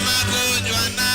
Magonjwa na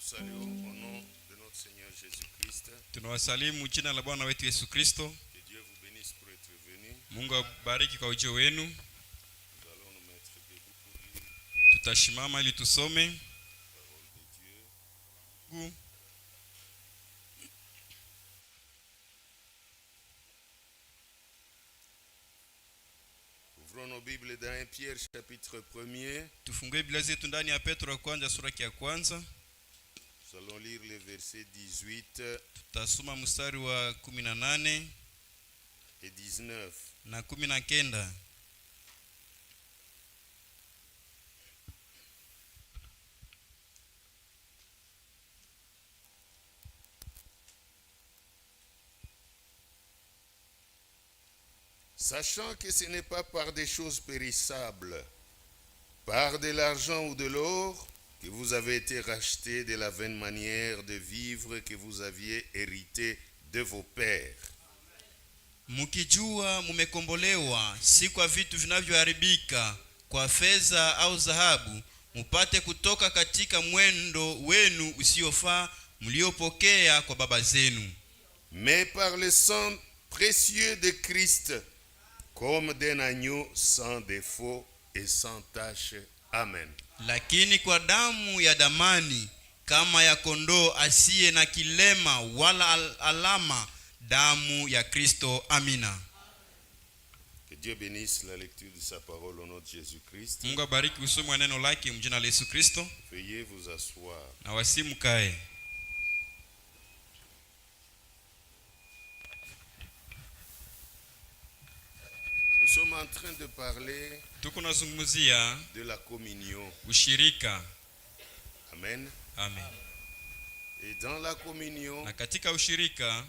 saluons au nom de notre Seigneur Jésus-Christ. Tunawasalimu jina la Bwana wetu Yesu Kristo. Que Dieu vous bénisse pour être venu. Mungu abariki kwa ujio wenu. Nous allons nous mettre debout pour lire Tutashimama ili tusome la parole de Dieu. Ouvrons nos Bibles dans 1 Pierre chapitre 1er. Tufungue Biblia zetu ndani ya Petro wa kwanza sura ya kwanza. Nous allons lire les versets 18 Tutasoma mstari wa 18 et 19. na 19. Sachant que ce n'est pas par des choses périssables, par de l'argent ou de l'or, que vous avez été rachetés de la vaine manière de vivre que vous aviez hérité de vos pères. Mukijua mumekombolewa si kwa vitu vinavyoharibika, kwa fedha au dhahabu, mupate kutoka katika mwendo wenu usiofaa mliopokea kwa baba zenu, Mais par le sang précieux de Christ, comme d'un agneau sans défaut et sans tache. Amen. lakini kwa damu ya damani kama ya kondoo asiye na kilema wala alama, damu ya Kristo. Amina. Que Dieu bénisse la lecture de sa parole au nom de Jésus-Christ. Mungu abariki usomi wa neno lake mjina la Yesu Kristo. Veuillez vous asseoir. Na wasimkae. Nous sommes en train de parler Tuko nazungumzia de la communion. ushirika. Amen. Amen. Et dans la communion, Na katika ushirika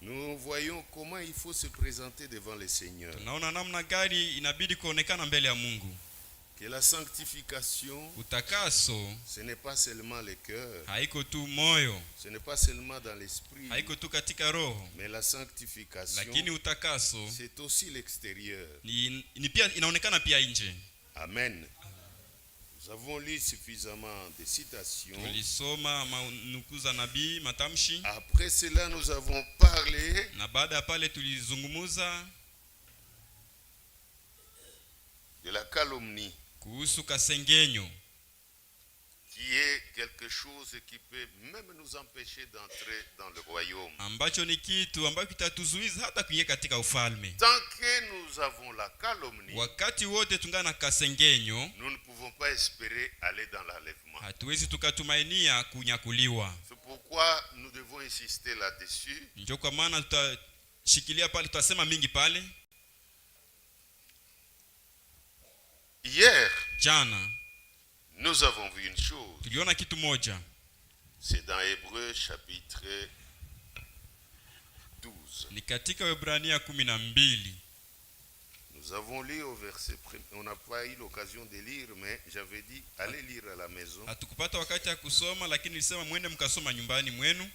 nous voyons comment il faut se présenter devant le Seigneur. tunaona namna gani inabidi kuonekana mbele ya Mungu. Que la sanctification, Utakaso ce n'est pas seulement le cœur, haiko tu moyo, ce n'est pas seulement dans l'esprit, haiko tu katika roho, mais la sanctification, lakini utakaso c'est aussi l'extérieur. ni pia inaonekana pia nje. Amen. Nous avons lu suffisamment de citations. Tulisoma manukuu za nabii, matamshi, Après cela, nous avons parlé na baada ya pale tulizungumuza de la calomnie, kuhusu kasengenyo, qui est quelque chose qui peut même nous empêcher d'entrer dans le royaume. ambacho ni kitu ambacho kitatuzuiza hata kuingia katika ufalme. Tant que nous avons la calomnie, Wakati wote tungana na kasengenyo, nous ne pouvons pas espérer aller dans l'enlèvement. hatuwezi tukatumainia kunyakuliwa. C'est pourquoi nous devons insister là-dessus. Ndio kwa maana tutashikilia pale, tutasema mingi pale. Hier, Jana nous avons vu une chose. tuliona kitu moja, C'est dans Hébreux chapitre 12. ni katika Waebrania 12. Nous avons lu au verset, on n'a pas eu l'occasion de lire, mais j'avais dit, allez lire à la maison. Hatukupata wakati ya kusoma, lakini nilisema mwende mkasoma nyumbani mwenu.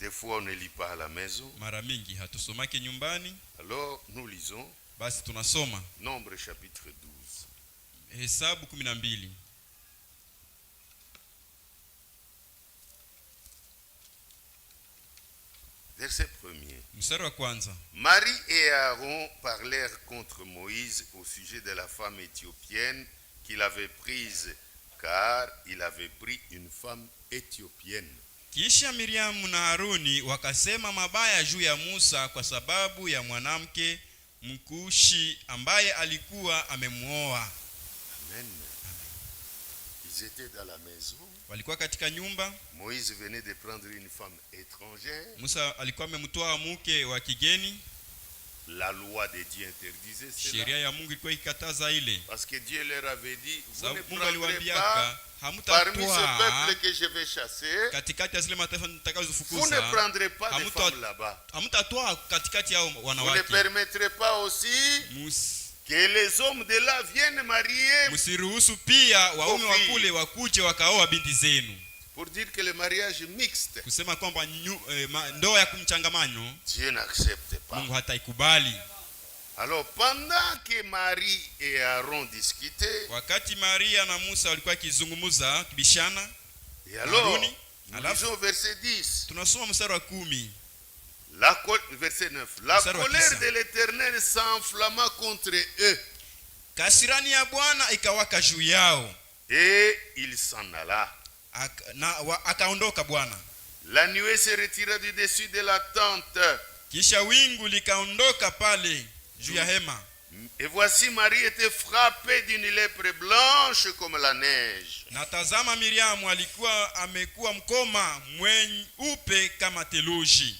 Des fois, on ne lit pas à la maison. Mara mingi hatusomake nyumbani, Alors, nous lisons basi tunasoma Nombre chapitre 12. Hesabu 12. Verset 1er. Mstari wa kwanza. Marie et Aaron parlèrent contre Moïse au sujet de la femme éthiopienne qu'il avait prise, car il avait pris une femme éthiopienne. Kisha Miriamu na Haruni wakasema mabaya juu ya Musa kwa sababu ya mwanamke Mkushi ambaye alikuwa amemuoa. Amen. Ils étaient dans la maison. Walikuwa katika nyumba. Moïse venait de prendre une femme étrangère. Musa alikuwa amemtoa mke wa kigeni. La loi de Dieu interdisait cela. Sheria ya Mungu ilikuwa ikataza ile. Parce que Dieu leur avait dit, vous ne Mungu prendrez aliwaambiaka pas parmi ce hamtatoa peuple que je vais chasser, katikati ya zile mataifa vous ne nitakazofukuza, prendrez pas de femmes là-bas. hamtatoa katikati yao Vous ne wanawake. permettrez pas aussi que les hommes de là viennent marier. Msiruhusu pia waume wa kule wakuje wakaoa binti zenu. Pour dire que le mariage mixte, Kusema kwamba ndoa ya kumchangamanyo Dieu n'accepte pas. Mungu hataikubali. Alors pendant que Marie et Aaron discutaient, Wakati Maria na Musa walikuwa kizungumuza kibishana, Et alors, Haruni, nous alafu lisons verset 10. tunasoma mstari wa 10. Verset 9. La Mstari wa colère 9. de l'Éternel s'enflamma contre eux. Kasirani ya Bwana ikawaka juu yao, Et il s'en alla. akaondoka Bwana. La nuée se retira du dessus de la tente. Kisha wingu likaondoka pale juu ya hema. Et voici Marie était frappée d'une lèpre blanche comme la neige. Na tazama, Miriamu alikuwa amekuwa mkoma mweupe kama theluji.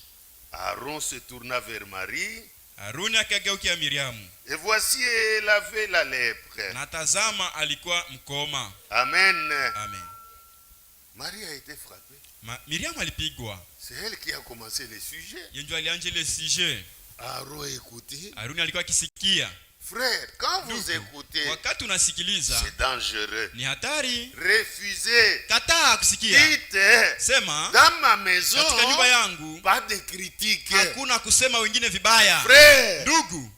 Aaron se tourna vers Marie. Haruni akageukia Miriamu. Et voici elle avait la lèpre. Na tazama, alikuwa mkoma. Amen. Amen. Marie a été frappée. Miriamu alipigwa. C'est elle qui a commencé le sujet. Yenjo alianje le sujet. Aaron écoutez. Haruni alikuwa akisikia. Frère, quand vous écoutez, wakati unasikiliza c'est dangereux. ni hatari. Refusez. Kataa kusikia. Dites, Sema, dans ma maison, katika nyumba yangu pas de critique. hakuna kusema wengine vibaya. Frère, Ndugu,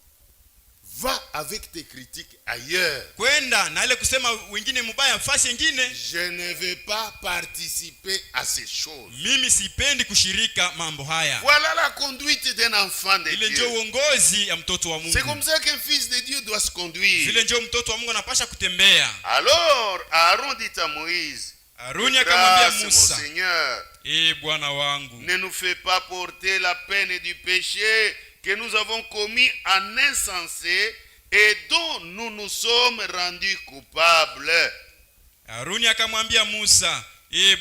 va avec tes critiques ailleurs. kwenda na ile kusema wengine mubaya fasi nyingine. Je ne vais pas participer à ces choses. Mimi sipendi kushirika mambo haya. Voilà la conduite d'un enfant de Ile Dieu. ndio uongozi ya mtoto wa C'est Mungu. comme ça qu'un fils de Dieu doit se conduire. Vile ndio mtoto wa Mungu anapasha kutembea. Alors, Aaron dit à Moïse, Haruni akamwambia grâce, mon Musa, Seigneur, Bwana wangu, ne nous fais pas porter la peine du péché que nous avons commis en insensé et dont nous nous sommes rendus coupables. Haruni akamwambia Musa,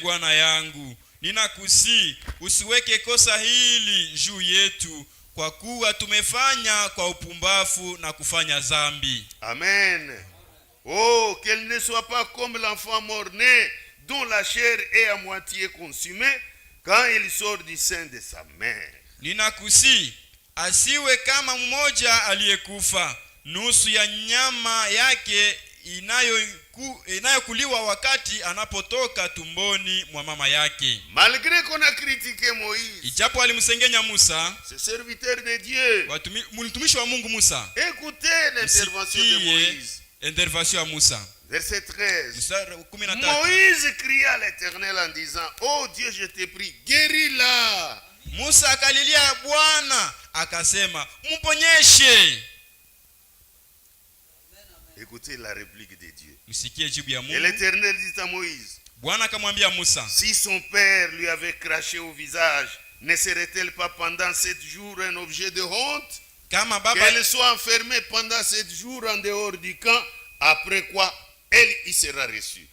Bwana yangu, ninakusi usiweke kosa hili juu yetu, kwa kuwa tumefanya kwa upumbavu na kufanya dhambi. Amen. Oh, qu'elle ne soit pas comme l'enfant mort-né dont la chair est à moitié consumée quand il sort du sein de sa mère. Ninakusi asiwe kama mmoja aliyekufa, nusu ya nyama yake inayokuliwa wakati anapotoka tumboni mwa mama yake. Malgré qu'on a critiqué Moïse, Ijapo alimsengenya Musa, ce serviteur de Dieu, mtumishi wa Mungu Musa, écoutez l'intervention de Moïse. Intervention ya Musa. Verset 13. Mstari wa 13. Moïse cria à l'Éternel en disant, oh Dieu, je te prie, guéris-la. Musa akalilia Bwana akasema, mponyeshe. Écoutez la réplique de Dieu. Msikie jibu ya Et Mungu. l'Éternel dit à Moïse, Bwana akamwambia Musa, si son père lui avait craché au visage, ne serait-elle pas pendant 7 jours un objet de honte? kama baba Qu'elle soit enfermée pendant 7 jours en dehors du camp, après quoi elle y sera reçue.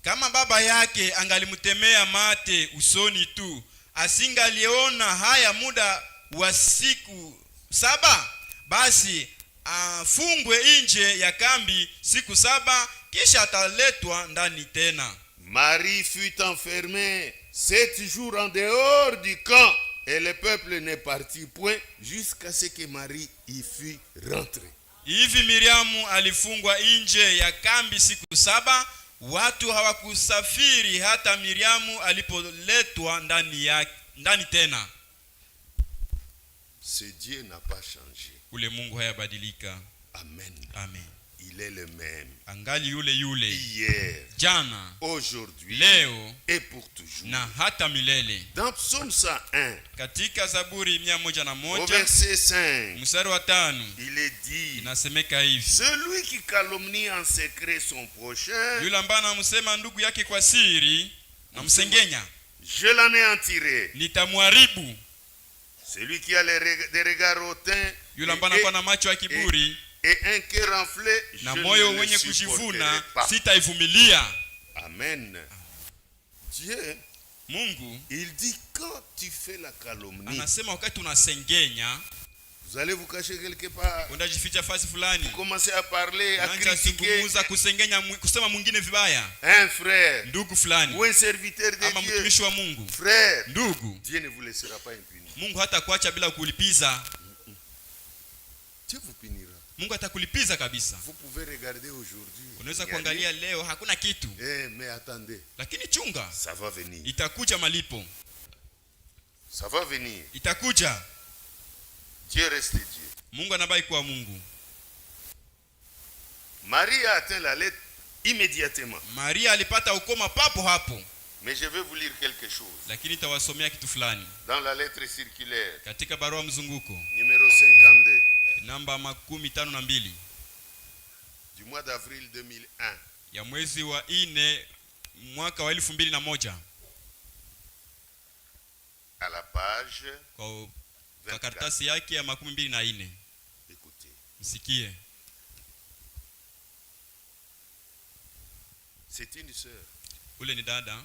Kama baba yake angalimtemea mate usoni tu, asingaliona haya muda wa siku 7, basi afungwe nje ya kambi siku 7, kisha ataletwa ndani tena. Marie fut enfermée 7 jours en dehors du camp, et le peuple ne partit point jusqu'à ce que Marie y fût rentrée. Hivi Miriamu alifungwa nje ya kambi siku 7, watu hawakusafiri hata Miriamu alipoletwa ndani tena. Ce Dieu n'a pas changé. Ule Mungu hayabadilika. Amen. Amen. Il est le même. Angali yule. Hier, Jana, aujourd'hui, leo et pour toujours. na hata milele. Dans Psaume 101, Katika Zaburi au 101 verset 5, mstari wa 5 il est dit, inasemeka hivi: celui qui calomnie en secret son prochain, yule ambaye anamsema ndugu yake kwa siri na msengenya, je l'anéantirai. nitamharibu. Celui qui a des regards hautains Yule ambaye anakuwa na macho ya kiburi et un cœur enflé, je na ne moyo le wenye supporterai kujivuna, pas. sitaivumilia. Amen. Dieu, Mungu il dit quand tu fais la calomnie, anasema wakati unasengenya, vous allez vous cacher quelque part, unajificha fasi fulani, vous commencez à parler, à unaanza critiquer kuzungumza, kusengenya, kusema mwingine vibaya, un frère ndugu fulani ou un serviteur de ama Dieu. mtumishi wa Mungu. Frère, Ndugu, Dieu ne vous laissera pas impuni. Mungu hata kuacha bila kulipiza. Dieu vous punira. Mungu atakulipiza kabisa. Vous pouvez regarder aujourd'hui. Unaweza Il y a kuangalia leo hakuna kitu, rien. Mais attendez, lakini chunga, ça va venir. itakuja malipo, Ça va venir. itakuja. Dieu reste Dieu. Mungu anabaki kuwa Mungu. Marie a atteint la lettre immédiatement. Maria alipata ukoma papo hapo. Mais je vais vous lire quelque chose. lakini nitawasomea kitu fulani Dans la lettre circulaire, katika barua mzunguko numéro 52, namba 52 du mois d'avril 2001. ya mwezi wa 4 mwaka wa 2001, À la page kwa 24. karatasi yake ya 24. Écoutez. Msikie. C'est une sœur. Ule ni dada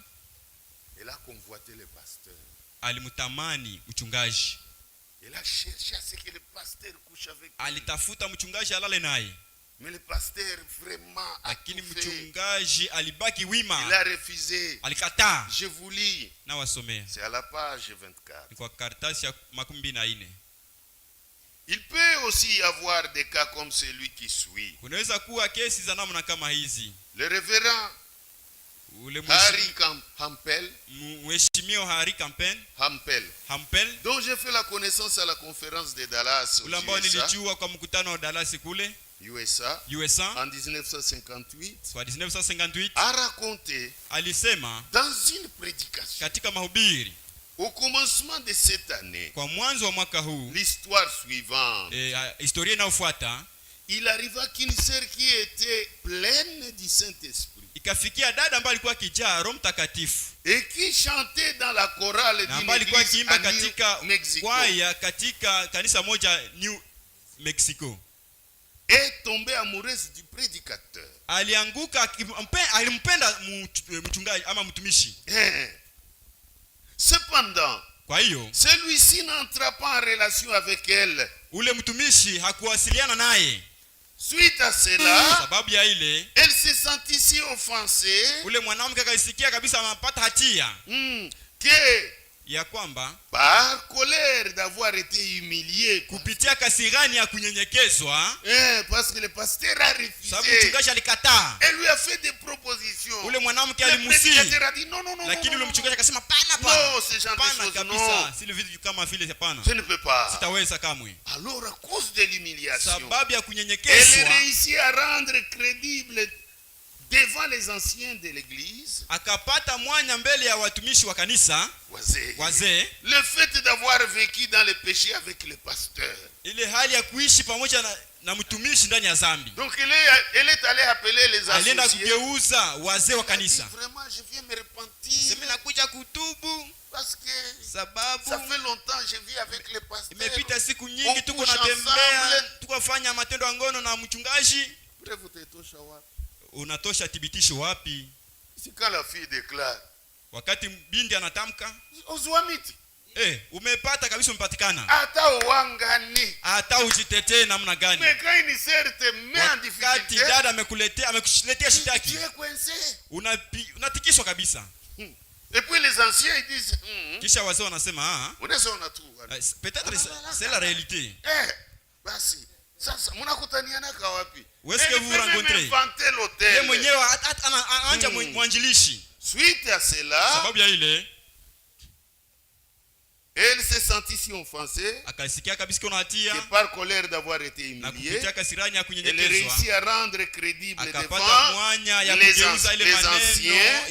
Elle a convoité le pasteur. alimtamani mchungaji, Elle a cherché à ce que le pasteur couche avec elle. alitafuta mchungaji alale naye, Mais le pasteur vraiment a lakini tout fait. mchungaji alibaki Il wima, a refusé. alikataa. Je vous lis. Na wasomea, C'est à la page 24. ni kwa karatasi ya 24. Il peut aussi y avoir des cas comme celui qui suit. Kunaweza kuwa kesi za namna kama hizi. Le révérend Ule Harry Hampel, mheshimiwa Harry Hampel dont j'ai fait la connaissance à la conférence de Dallas aux ule ambao USA, nilijua kwa mkutano wa Dallas kule USA USA en 1958, kwa 1958, a raconté alisema dans une prédication katika mahubiri au commencement de cette année kwa mwanzo wa mwaka huu, l'histoire suivante. historia inayofuata. Il arriva qu'une sœur qui était pleine du Saint-Esprit Ikafikia dada ambaye alikuwa kijaa Roho Mtakatifu et qui chantait dans la chorale na d'une ambaye alikuwa église akiimba à New katika Mexico kwaya katika kanisa moja New Mexico, est tombée amoureuse du prédicateur. alianguka alimpenda mchungaji ama mtumishi. Cependant, Kwa hiyo celui-ci n'entra pas en relation avec elle. ule mtumishi hakuwasiliana naye. Suite à cela, Sababu ya ile, elle se sentit si offensée ule mwanamke akaisikia kabisa anapata hatia que ya kwamba par colère d'avoir été humiliée, kupitia kasirani ya kunyenyekezwa, parce que le pasteur a sababu refusé, mchungaji alikataa. elle lui a fait des propositions. Ule mwanamke Le alimusi, prédicateur a dit non, non, non, lakini non, ule non, mchungaji akasema pana non, ce genre de pana choses, kabisa, non, sile vitu kama vile hapana, je ne peux pas. sitaweza kamwe. Alors, à cause de l'humiliation, Sababu ya elle kunyenyekezwa réussit à rendre crédible devant les anciens de l'église, akapata mwanya mbele ya watumishi wa kanisa wazee, le fait d'avoir vécu dans le péché avec le pasteur. ile hali ya kuishi pamoja na mtumishi ndani ya dhambi. Donc elle est allée appeler les Alienda associés. kugeuza wazee wa kanisa, Vraiment, je viens me repentir sema nakuja kutubu parce que sababu ça fait longtemps que je vis avec le pasteur. imepita siku On nyingi tuko couche natembea, ensemble. tukafanya matendo ya ngono na mchungaji. Bref, utatosha wapi? Unatosha thibitisho wapi? C'est quand la fille déclare, Wakati binti anatamka, Ozuamiti, umepata kabisa, umepatikana, ata uwangani. hata ujitetee namna gani? Mais quand une sœur te met en Wakati difficulté, dada amekuletea shitaki, tu es coincé. unatikiswa kabisa. Et puis les anciens ils disent, Kisha wazee wanasema unaona tu. peut-être c'est la réalité. Basi sasa mnakutaniana kwa wapi? Où est-ce que vous rencontrez? L'hôtel. Yeye mwenyewe anaanza mwanjilishi. Suite à cela, Sababu ya ile, elle se sentit si offensée akasikia kabisa kuna hatia que par colère d'avoir été na humiliée, kupitia kasirani ya elle kunyenyekezwa réussit à rendre crédible akapata devant mwanya ya les kugeuza ile maneno anciens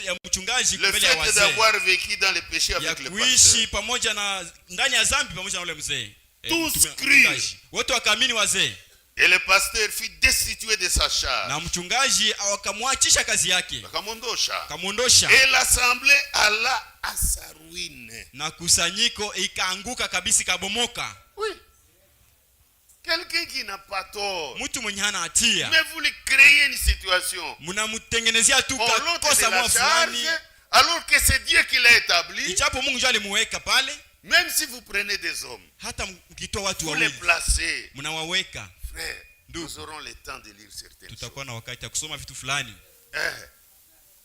ya mchungaji le mbele ya fait wazee, d'avoir vécu dans le péché ya avec le pasteur. kuishi pamoja na ndani ya dhambi pamoja na ule mzee. Tous Mchungaji wote wakaamini wazee, Et le pasteur fut destitué de sa charge. na mchungaji akamwachisha kazi yake, akamwondosha, Et l'assemblée alla à sa ruine. na kusanyiko ikaanguka kabisa, ikabomoka. Oui. Quelqu'un qui n'a pas tort. Mtu mwenye hana hatia, Mais vous lui créez une situation. mnamtengenezea tu On l'ôte de kosa la mwa charge, fulani, alors que c'est Dieu qui l'a établi. ijapo Mungu ndiye alimuweka pale. Même si vous prenez des hommes, Hata mkitoa watu vous les wawili placez. mnawaweka, Frère, nous aurons le temps de lire certaines choses. tutakuwa na wakati ya kusoma vitu fulani.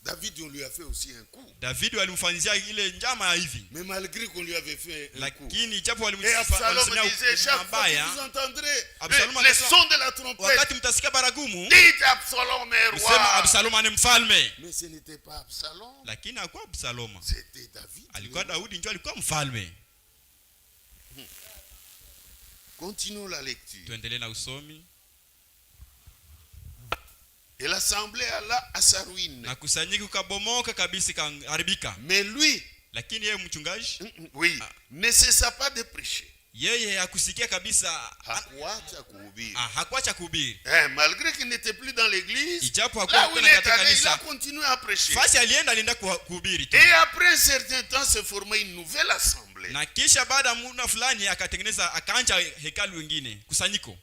David, on lui a fait aussi un coup. David alimfanyia ile njama ya hivi, Mais malgré qu'on lui avait fait un coup. lakini ijapo Et Absalom disait, chaque fois que vous entendrez les sons de la trompette, wakati mtasikia baragumu, dites Absalom est msema roi. Absalom ni mfalme. Mais ce n'était pas Absalom. Lakini hakuwa Absalom, C'était David. alikuwa Daudi ndio alikuwa mfalme. Continuons la lecture. Tuendelee na usomi. Et l'assemblée alla à sa ruine. na kusanyika kukabomoka kabisa, kaharibika. Mais lui, Lakini yeye mchungaji, oui, ne cessa pas de prêcher. yeye hakusikia kabisa, Hakuacha kuhubiri. hakuacha kuhubiri. Malgré qu'il n'était plus dans l'église, Ijapo là hakuwa où il tena est katika allé, il a kanisa, continué à prêcher. fasi alienda kuhubiri tu. Et après un certain temps, se formait une nouvelle assemblée. Na kisha baada ya muda fulani akaanza hekalu wengine, kusanyiko.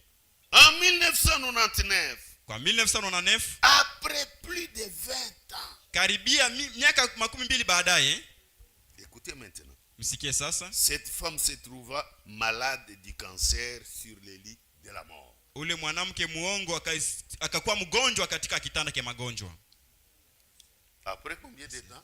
En 1999, Kwa 1999, après plus de 20 ans, karibia miaka 12 baadaye, écoutez maintenant, msikie sasa, cette femme se trouva malade du cancer sur le lit de la mort. ule mwanamke muongo akakuwa mgonjwa katika kitanda cha magonjwa. Après combien de temps?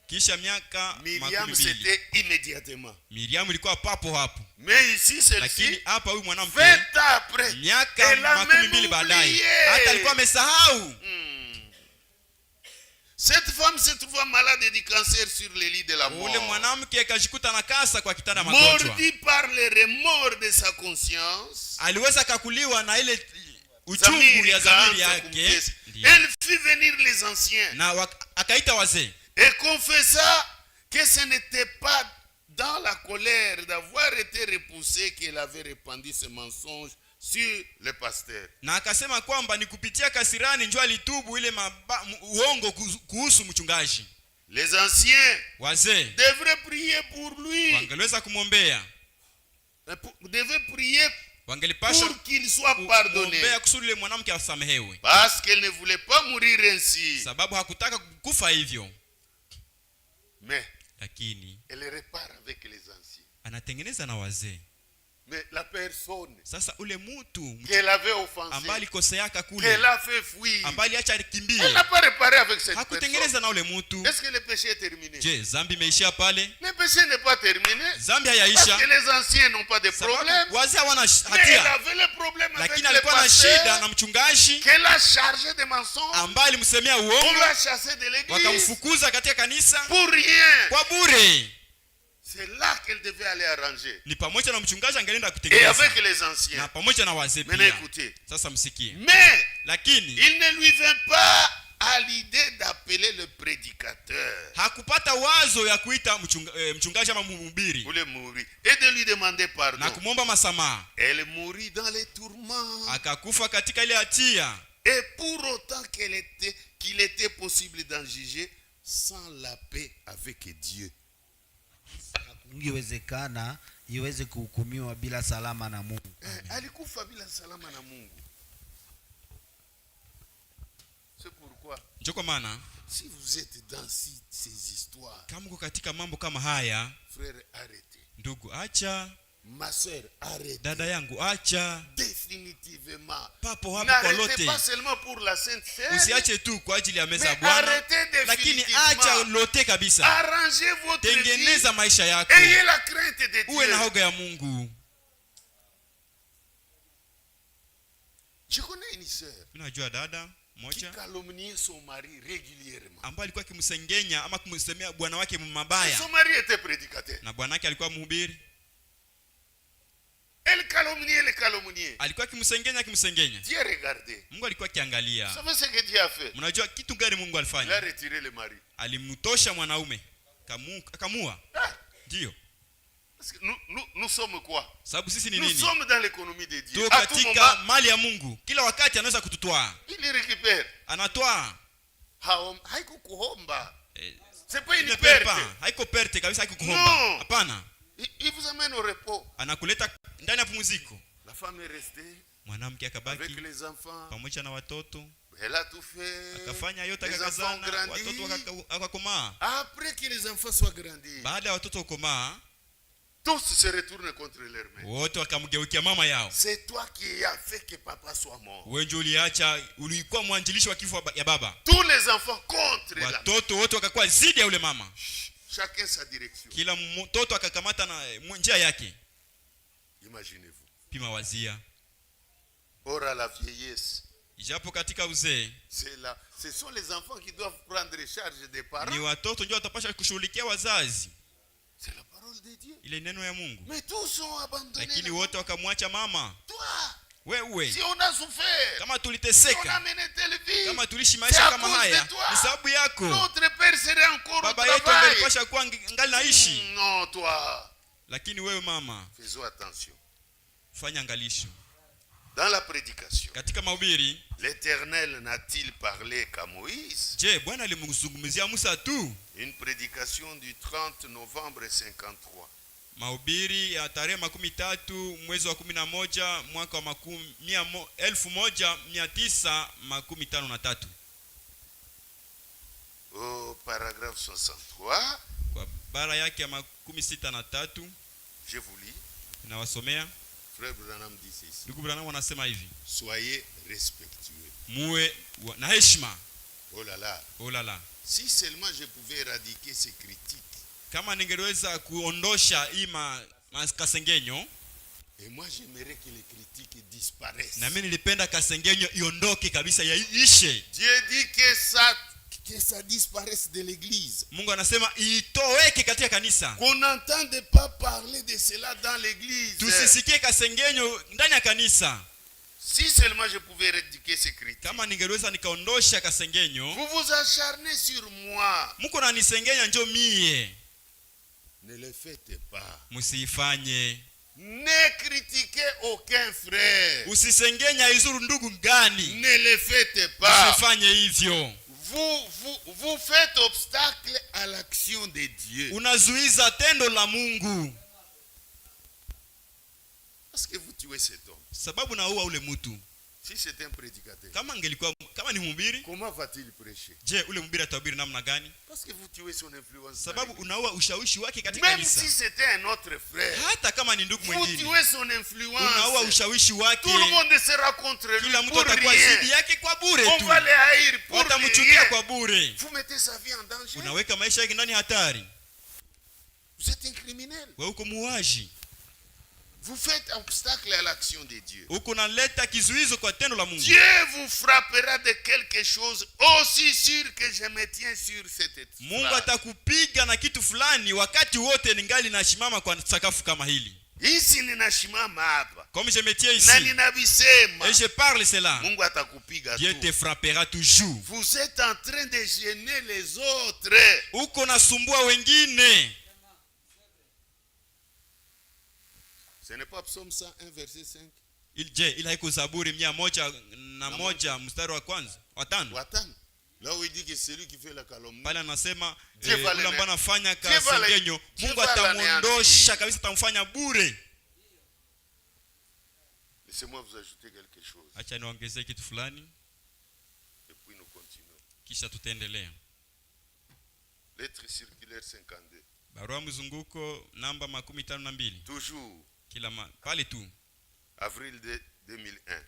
Kisha miaka Myriam 12. c'était immédiatement. Miriam ilikuwa papo hapo. Mais ici, Lakini celle-ci, hapa huyu mwanamke 20 ans après, miaka elle a même 12 baadaye oublié. hata alikuwa amesahau. Cette femme se trouva malade du cancer sur le lit de la mort. Ule mwanamke akajikuta na kasa kwa kitanda magonjwa. Mordi par le remords de sa conscience. Aliweza kakuliwa na ile uchungu ya dhamiri yake. Elle fit venir les anciens. Na akaita wazee. Et confessa que ce n'était pas dans la colère d'avoir été repoussée qu'elle avait répandu ce mensonge sur le pasteur. Na akasema kwamba ni kupitia kasirani njoo alitubu ile uongo kuhusu mchungaji. Les anciens Wazee devraient prier pour lui. wangeweza kumwombea. Devaient prier Wangelipasha pour qu'il soit pardonné. kumwombea kusudi ile mwanamke asamehewe. Parce qu'elle ne voulait pas mourir ainsi. Sababu hakutaka kufa hivyo. Mais Lakini elle répare avec les anciens. anatengeneza na wazee. Mais la personne Sasa ule mtu qu'elle avait offensé, ambaye alikoseaka kule, qu'elle a fait fuir, ambaye aliacha kimbie, elle n'a pas réparé avec cette personne. hakutengeneza na ule mtu. Est-ce que le péché est terminé? Je, zambi imeishia pale? Le péché n'est pas terminé. Zambi Parce hayaisha. que les anciens n'ont pas de problème. Sababu wazee hawana Mais elle hatia. avait le problème avec Lakini le alikuwa na shida pasteur na mchungaji qu'elle a chargé de mensonges. ambaye alimsemea On uongo, l'a chassé de l'église wakamfukuza katika kanisa pour rien. kwa bure. C'est là qu'elle devait aller arranger. Ni pamoja na mchungaji angeenda Et kutengeneza avec les na anciens. pamoja na wazee Maintenant pia. écoutez. Sasa msikie. Mais Lakini il ne lui vint pas à l'idée d'appeler le prédicateur. hakupata wazo ya kuita mchungaji ama mhubiri Voulait mourir. Et de lui demander na pardon. kumwomba masamaha. Elle mourit dans les tourments. Akakufa katika ile hatia. Et pour autant qu'il était possible d'en juger sans la paix avec Dieu. Ingewezekana iweze kuhukumiwa bila salama na Mungu. Alikufa bila salama na Mungu. C'est pourquoi Ndio kwa maana si vous êtes dans ces histoires, kama uko katika mambo kama haya, frère, arrêtez. ndugu acha, Ma soeur, arrêtez. dada yangu acha, Définitivement. papo hapo kwa N'arrêtez lote. pas seulement pour la Sainte Seine. Usiache tu kwa ajili ya meza ya Mais Bwana, arrêtez lakini définitivement. acha lote kabisa. Arrangez votre vie. Tengeneza maisha yako, Ayez la crainte de uwe na Dieu. hoga ya Mungu. Je connais une sœur Unajua dada qui moja calomniait son mari régulièrement. ambaye alikuwa akimsengenya ama kumsemea bwana wake Son mabaya, mari était prédicateur. na bwana wake alikuwa mhubiri. Elle calomniait. Alikuwa akimsengenya. Dieu regardait. Mungu alikuwa Vous akiangalia. savez ce que Dieu a fait? Mnajua kitu gani Mungu Il a alifanya? retiré le mari. Alimtosha mwanaume, akamua. Ah, Ndio parce que nous sommes quoi? sababu sisi ni Nous nini? sommes dans l'économie de Dieu. Tu À tout katika moment, mali ya Mungu, kila wakati anaweza kututwaa, il les récupère. anatwaa. Haiko kuomba. Eh, C'est pas une ile perte. pepa haiko perte kabisa, haiko No. kuomba. Hapana, Il vous amène au repos. anakuleta ndani ya pumziko. La femme est restée Mwanamke akabaki avec les enfants. pamoja na watoto, Elle a tout fait. akafanya yote, Les enfants ont akakazana, watoto grandi. wakakomaa. Après que les enfants soient grandis, Baada ya watoto kukomaa, tous se retournent contre leur mère. wote wakamgeukia mama yao. C'est toi qui as fait que papa soit mort. Wewe ndio uliacha, ulikuwa mwanjilishi wa kifo ya baba. Tous les enfants contre la mère. Watoto wote wakakuwa zidi ya yule mama, Chacun sa direction. kila mtoto akakamata na njia yake. Imaginez-vous. Pima wazia, Or à la vieillesse, ijapo katika uzee ce sont les enfants qui doivent prendre charge des parents. ni watoto ndio watapasha kushughulikia wazazi. C'est la parole de Dieu. Ile neno ya Mungu, Mais tous sont abandonnés. lakini wote wakamwacha mama. Toi, wewe si on a souffert, kama si on a tuliteseka, mené telle vie, kama tuliishi c'est maisha à kama cause haya, de toi. ni sababu yako. Notre père serait encore au Baba yetu travail. angelipasha kuwa ngali naishi. Non, toi. Lakini wewe mama, Faisons attention. fanya angalisho. Dans la prédication, Katika mahubiri, l'Éternel n'a-t-il parlé qu'à Moïse? je, Bwana alimzungumzia Musa tu? Une prédication du 30 novembre 53. Mahubiri ya tarehe 13 mwezi wa 11 mwaka wa 1953. Au paragraphe 63, Kwa bara yake ya 63 je vous lis. ninawasomea. Frère Branham dit ceci. Ndugu Branham anasema hivi: Soyez respectueux. muwe na heshima. Oh là là. Oh la la. Si seulement je pouvais éradiquer ces critiques. Kama ningeweza kuondosha hii kasengenyo, Et moi j'aimerais que les critiques disparaissent. na mimi nilipenda kasengenyo iondoke kabisa, yaishe. Dieu dit que ça disparaisse de l'église. Mungu anasema itoweke katika kanisa. Qu'on n'entende pas parler de cela dans l'église. Tusisikie kasengenyo ndani ya kanisa. Si seulement je pouvais éradiquer ces critiques. Kama ningeweza nikaondosha kasengenyo. Vous vous acharnez sur moi. Mungu ananisengenya njo mie. Ne le faites pas. Musifanye. Ne critiquez aucun frère. Usisengenya izuru ndugu gani. Ne le faites pas. Musifanye hivyo. Vous faites obstacle à l'action de Dieu. Unazuiza tendo la Mungu. Parce que vous tuez cet homme. Sababu naua ule mtu. Si c'est un prédicateur, Kama ni mhubiri, comment va-t-il prêcher? je, ule mhubiri atahubiri namna gani? Parce que vous tuez son influence. Sababu unaua ushawishi wake katika Même kanisa. si c'était un autre frère, Hata kama ni ndugu vous mwingine, tuez son influence. unaua ushawishi wake. Tout le monde sera contre lui Kila mtu pour atakuwa rien. zidi yake kwa bure On tu. va le haïr pour Watamchukia rien. kwa bure. Vous mettez sa vie en danger. Unaweka maisha yake ndani hatari. Vous êtes un criminel. Wewe uko muuaji. Vous faites obstacle à l'action de Dieu. Uko naleta kizuizo kwa tendo la Mungu. Dieu vous frappera de quelque chose aussi sûr que je me tiens sur cette Mungu phrase. atakupiga na kitu fulani wakati wote ningali nashimama kwa sakafu kama hili. Hisi ninasimama hapa. Comme je me tiens Na ici ninabisema. et je parle cela, Mungu atakupiga Dieu tu. te frappera toujours. Vous êtes en train de gêner les autres. Uko nasumbua wengine. Ce n'est pas Psaume 101 verset 5. Ila haiko Zaburi 101 mstari wa kwanza, wa 5. Watano. Là où il dit que celui qui fait la calomnie, Pale anasema Dieu va yule ambaye anafanya Dieu va le- kasengenyo, Dieu Mungu va atamuondosha kabisa, atamfanya bure. laissez-moi vous ajouter quelque chose. Acha niongezee kitu fulani Et puis nous continuons. kisha tutaendelea. Lettre circulaire 52. Barua mzunguko namba 52. Toujours Pale tu. avril 2001.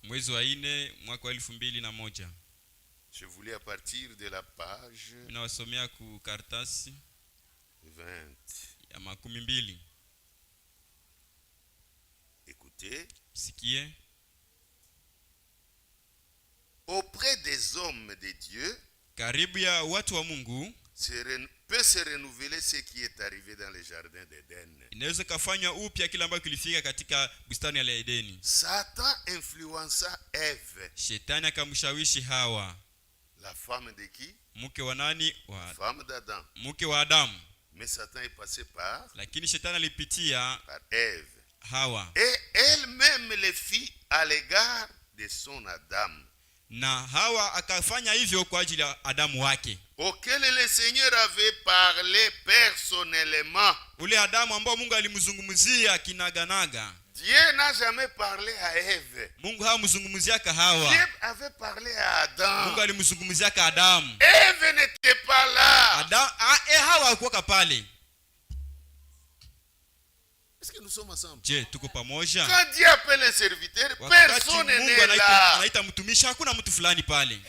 Mwezi wa 4 mwaka wa 2001. Je voulais à partir de la page Ninawasomea ku karatasi 20. ya 12. Écoutez. Sikie. Auprès des hommes de Dieu, Karibu ya watu wa Mungu peut se renouveler ce qui est arrivé dans le jardin d'Éden. inaweza kafanywa upya kile ambacho kilifika katika bustani ya Edeni. Satan influença Ève. Shetani akamshawishi Hawa. La femme de qui? Mke wa nani? Femme d'Adam. Mke wa Adamu. Mais Satan est passé par Lakini shetani alipitia Ève. Hawa. Et elle-même le fit à l'égard de son Adam. Na Hawa akafanya hivyo kwa ajili ya Adamu wake, auquel le Seigneur avait parlé personnellement. ule Adamu ambao Mungu alimzungumzia kinaganaga. Dieu n'a jamais parlé à Ève. Mungu hamzungumzia Hawa. Dieu avait parlé à Adam. Mungu alimzungumzia Adamu. Ève n'était pas là. Hawa hakuwa pale. Est-ce que nous sommes ensemble? Je, tuko pamoja? Quand Dieu appelle un serviteur, Wakati personne Mungu n'est là. anaita mtumishi, hakuna mtu fulani pale.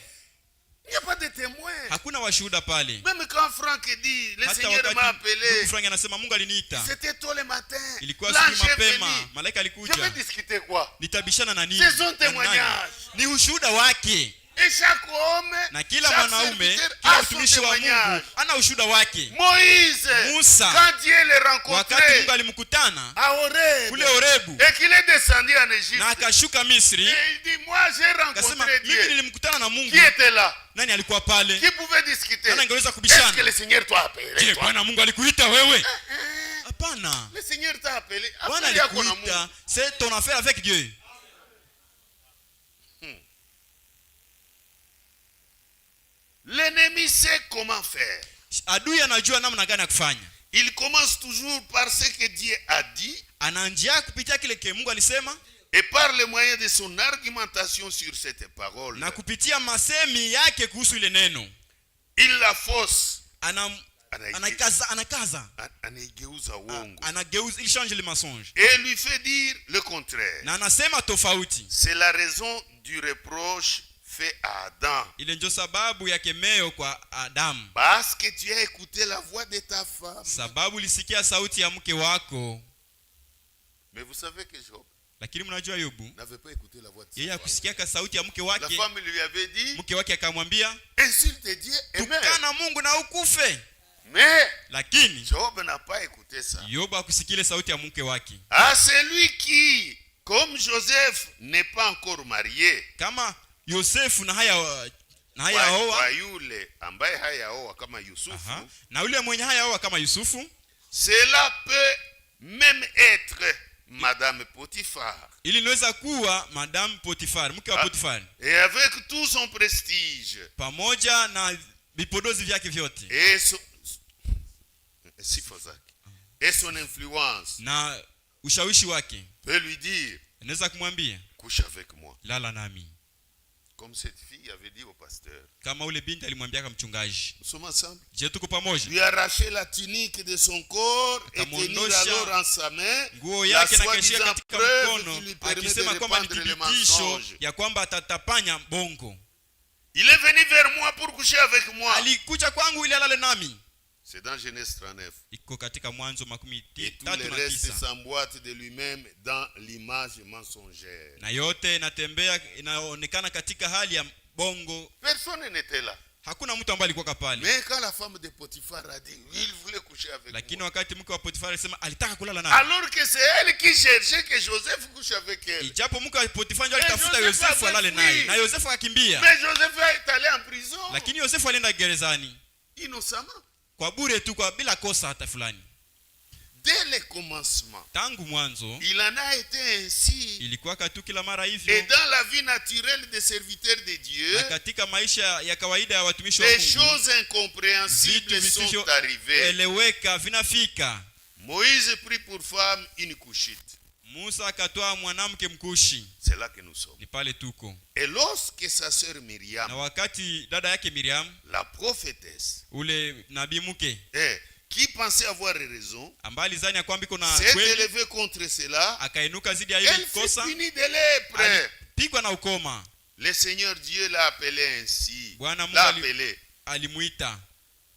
Il n'y a pas de témoin. Hakuna washuhuda pale. Même quand Franck dit, le Hata Seigneur m'a appelé, Frank anasema Mungu aliniita. c'était tôt le matin. Ilikuwa L'ange siku est mapema, venu. malaika Je vais alikuja. discuter quoi? Nitabishana na nini? C'est son témoignage. Ni ushuhuda wake. Et chaque homme, na kila chaque mwanaume, serviteur kila a son mtumishi wa témoignage. Mungu ana ushuhuda wake. Moïse, Musa, quand Dieu le wakati rencontrait Mungu alimkutana à Horeb, kule Horebu et qu'il est descendu en Égypte, na akashuka Misri, et il dit, moi j'ai akasema rencontré mimi Dieu. nilimkutana na Mungu. Qui était là? Nani alikuwa pale? Qui pouvait discuter? Nani angeweza Est-ce que kubishana? le Seigneur t'a appelé? Je, toi? Bwana Mungu alikuita wewe? Hapana. Le Seigneur t'a appelé. Bwana Affaire yako na alikuita, Mungu. c'est ton affaire avec Dieu. L'ennemi sait comment faire. Adui anajua namna gani ya kufanya. Il commence toujours par ce que Dieu a dit Anaanjia kupitia kile kile Mungu alisema et par le moyen de son argumentation sur cette parole. na kupitia masemi yake kuhusu ile neno. Il la fausse. Anakaza. Anaigeuza uongo. Anageuza, il change le mensonge. Et lui fait dire le contraire. Na anasema tofauti. C'est la raison du reproche fait à Adam. Ile ndio sababu ya kemeo kwa Adamu. Parce que tu as écouté la voix de ta femme. Sababu ulisikia sauti ya mke wako. Mais vous savez que Job Lakini mnajua Yobu n'avait pas écouté la voix de sa yeye femme. hakusikia sauti ya mke La wake. femme lui avait dit, Mke wake akamwambia, insulte Dieu et meurt. tukana Mungu na ukufe. Mais Lakini Job n'a pas écouté ça. Yobu hakusikia sauti ya mke wake. À celui qui, comme Joseph, n'est pas encore marié, Kama Yosefu na hayaoa, kwa yule ambaye hayaoa kama Yusufu, na yule mwenye hayaoa kama Yusufu, cela peut même être Madame Potiphar. ili inaweza kuwa Madame Potifar, mke wa Potifar, Et avec tout son prestige, pamoja na vipodozi vyake vyote, et son influence, na ushawishi wake, peut lui dire, anaweza kumwambia couche avec moi. lala nami, Comme cette fille avait dit au pasteur. kama ule binti alimwambia kama mchungaji. Nous sommes ensemble. Je, tuko pamoja. Lui arracher la tunique de son corps et tenir alors en sa main nguo la yake na keshia soi-disant katika preuve mkono, qui lui permet de akisema kwamba ni répandre les thibitisho mensonges. ya kwamba atatapanya bongo. Il est venu vers moi pour coucher avec moi. Alikuja kwangu ili alale nami. C'est dans Genèse 39. Iko katika Mwanzo 13. Et tout le reste s'emboîte de lui-même dans l'image mensongère. Na yote inaonekana katika hali ya bongo. Personne n'était là. Hakuna mtu ambaye alikuwa pale. Mais quand la femme de Potiphar a dit, il voulait coucher avec lakini moi. wakati mke wa Potifar alisema alitaka kulala naye. Alors que c'est elle qui cherchait que Joseph couche avec elle. Ijapo mke wa Potifar ndio alitafuta Yosefu alale naye. Na Yosefu akakimbia. Mais Joseph est allé en prison. Lakini Yosefu alienda gerezani. Innocemment. Kwa bure tu, kwa bila kosa hata fulani. Dès le commencement, tangu mwanzo il en a été ainsi. Ilikuwa tu kila mara hivyo. Et dans la vie naturelle des serviteurs de Dieu, na katika maisha ya kawaida ya watumishi wa Mungu, des choses incompréhensibles sont arrivées. Eleweka vinafika. Moïse prit pour femme une Cushite. Musa akatoa mwanamke Mkushi. C'est là que nous sommes. Ni pale tuko. Et lorsque sa sœur Myriam, na wakati dada yake Miriam, la prophétesse, ule nabii mke, qui pensait avoir raison, ambaye alizani kwamba iko na s'est kweli, élevé contre cela, akainuka zidi ya ile kosa, elle fut punie de lèpre. Pigwa na ukoma. Le Seigneur Dieu l'a appelé ainsi. Bwana L'a Mungu appelé alimuita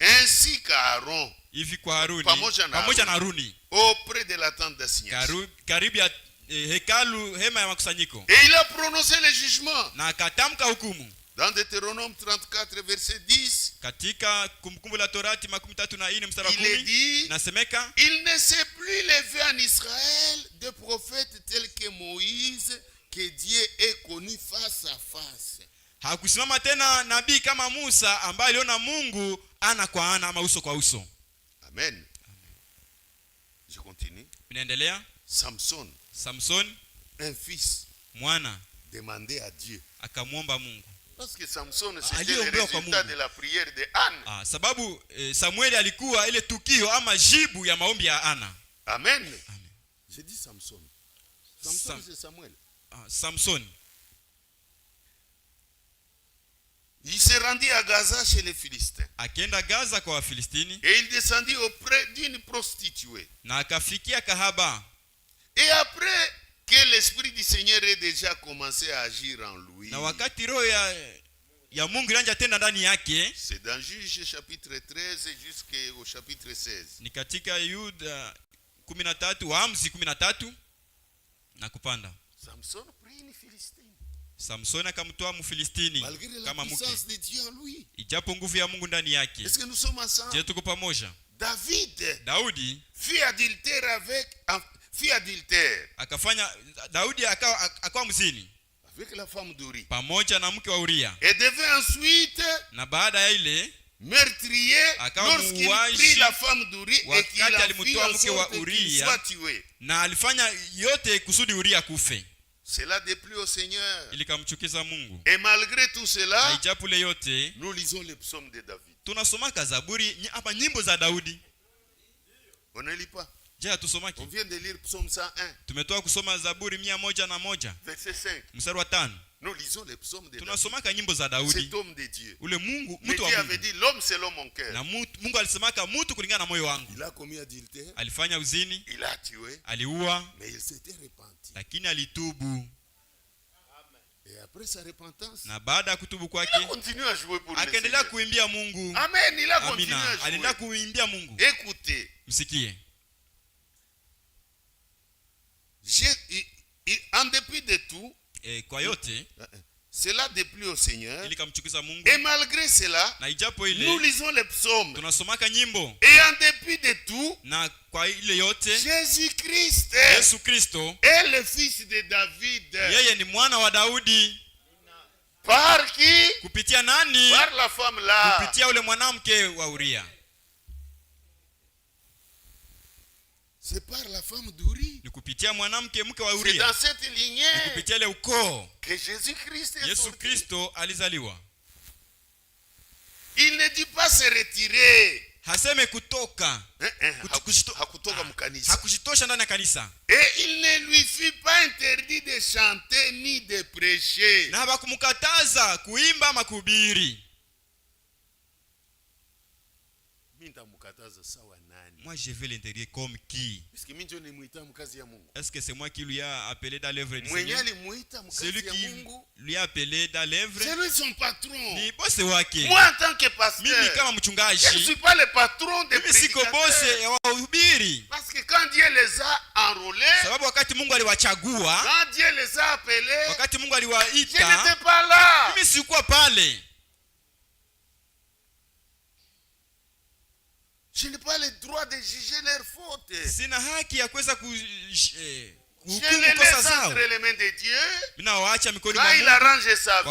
ainsi qu'Aaron, hivi kwa Haruni, pamoja na Haruni, auprès de la tente d'assignation. Karibu ya hekalu, hema ya makusanyiko. Et il a prononcé le jugement. Na akatamka hukumu. Dans Deutéronome 34 verset 10, katika Kumbukumbu la Torati 34 mstari wa 10, nasemeka, il ne s'est plus levé en Israël de prophètes tels que Moïse, que Dieu ait connu face à face. Hakusimama tena nabii kama Musa ambaye aliona Mungu ana kwa ana ama uso kwa uso. Amen. Je continue. Inaendelea. Samson, un fils, mwana, demandait à Dieu. Akamwomba Mungu. Parce que Samson c'était le résultat de la prière de Anne. Sababu Samueli alikuwa ile tukio ama jibu ya maombi ya Ana. Amen. J'ai dit Samson. Samson c'est Samuel. Samson. Il s'est rendu à Gaza chez les Philistins. Akaenda Gaza kwa Wafilistini. Et il descendit auprès d'une prostituée. Na akafikia kahaba. Et après que l'esprit du Seigneur ait déjà commencé à agir en lui. Na wakati roho ya Mungu ilianza tena ndani yake. C'est dans Juge chapitre 13 jusqu'au chapitre 16. Ni katika Yuda 13, Waamuzi 13 na kupanda. Samson prit une Philistine. Samsoni akamtoa Mfilistini malgré la kama mke, puissance de Dieu en lui. ijapo nguvu ya Mungu ndani yake. Est-ce que nous sommes ensemble? Je, tuko pamoja? Daudi fit adultère akafanya, Daudi akawa mzini avec la femme d'Uri, pamoja na mke wa Uria, et devait ensuite na baada ya ile meurtrier lorsqu'il prit la femme d'Uri et qu'il a fait en sorte qu'il soit tué. Na alifanya yote kusudi Uria kufe. Cela déplut au Seigneur. Ilikamchukiza Mungu. Et malgré tout cela, ijapo le yote, nous lisons les psaumes de David. Tunasoma Zaburi hapa, nyimbo za Daudi. On ne lit pas. Je, tusomaki? On vient de lire psaume 101. Tumetoka kusoma Zaburi 101 verset 5. Mstari wa 5. Nous lisons les psaumes de David. Tunasomaka nyimbo za Daudi. Cet homme de Dieu. Ule Mungu, mtu wa Mungu. Dieu avait dit l'homme selon mon cœur. Na Mungu alisemaka mtu kulingana na moyo wangu. Il a commis adultère. Alifanya uzini. Il a tué. Aliua. Mais il s'était repenti. Lakini alitubu. Et après sa repentance, na baada ya kutubu kwake, il a continué à jouer pour Dieu. Akaendelea kuimbia Mungu. Amen, il a continué à jouer. Aliendelea kuimbia Mungu. Écoutez. Msikie. En dépit de tout, kwa yote, cela déplut au Seigneur. Ilikamchukiza Mungu. Et malgré cela, na ijapo ile, nous lisons les psaumes. Tunasomaka nyimbo. Et en dépit de tout, na kwa ile yote, Jésus-Christ, Yesu Kristo, est le fils de David. Yeye ni mwana wa Daudi. Par qui? Kupitia nani? Par la femme là. Kupitia ule mwanamke wa Uria. C'est par la femme d'Uri. Ni kupitia mwanamke mke wa Uria. C'est dans cette lignée. Ni kupitia ile ukoo que Jésus-Christ est Yesu Kristo alizaliwa. Il ne dit pas se retirer. Haseme kutoka. Hakutoka mkanisa. Hakushitosha ndani ya kanisa. Et il ne lui fut pas interdit de chanter ni de prêcher. Na habakumkataza kuimba ama kuhubiri. Moi je vais l'interdire comme qui? Est-ce que c'est moi qui lui a appelé dans l'œuvre du Seigneur? Celui qui lui a appelé dans l'œuvre, c'est lui son patron. Ni boss wake. Moi en tant que pasteur, mimi kama mchungaji, je ne suis pas le patron des prédicateurs. Parce que quand Dieu les a enrôlés, sababu wakati Mungu aliwachagua, quand Dieu les a appelés, wakati Mungu aliwaita, je n'étais pas là. Mimi sikuwa pale. Je n'ai pas le droit de juger leurs fautes. Sina haki ya kuweza kuhukumu kosa zao. Quand il arrange sa vie,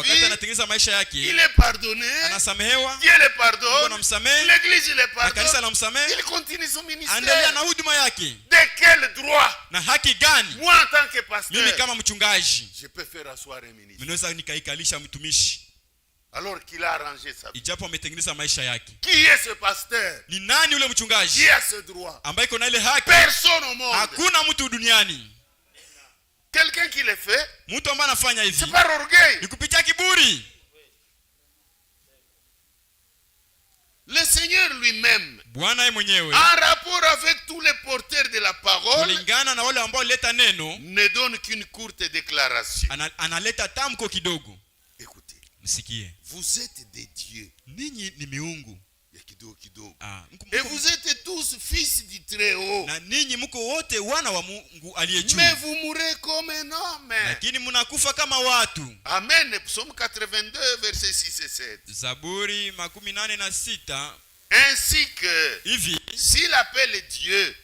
il est pardonné. Anasamehewa. Dieu le pardonne. L'église le pardonne. Il continue son ministère. De quel droit? Na haki gani? Moi en tant que pasteur, mimi kama mchungaji, je peux faire asseoir un ministre. Minaweza nikaikalisha mtumishi. Alors qu'il a arrangé sa vie. Ijapo ametengeneza maisha yake. Qui est ce pasteur? Ni nani ule mchungaji? Qui a ce droit? Ambaye kuna ile haki. Personne au monde. Hakuna mtu duniani. Quelqu'un qui le fait, mtu ambaye anafanya hivi, c'est par orgueil. Ni kupitia kiburi. Le Seigneur lui-même, Bwana yeye mwenyewe, en rapport avec tous les porteurs de la parole, kulingana na wale ambao leta neno, ne donne qu'une courte déclaration. Analeta tamko kidogo. Écoutez. Msikie. Vous êtes des dieux. Ninyi ni miungu. Et vous êtes tous fils du Très-Haut. Na ninyi mko wote wana wa Mungu aliye juu. Mais vous mourrez comme un homme. Lakini mnakufa kama watu. Amen. Psaume 82 verset 6 et 7. Zaburi 86. Ainsi que hivi, s'il appelle Dieu,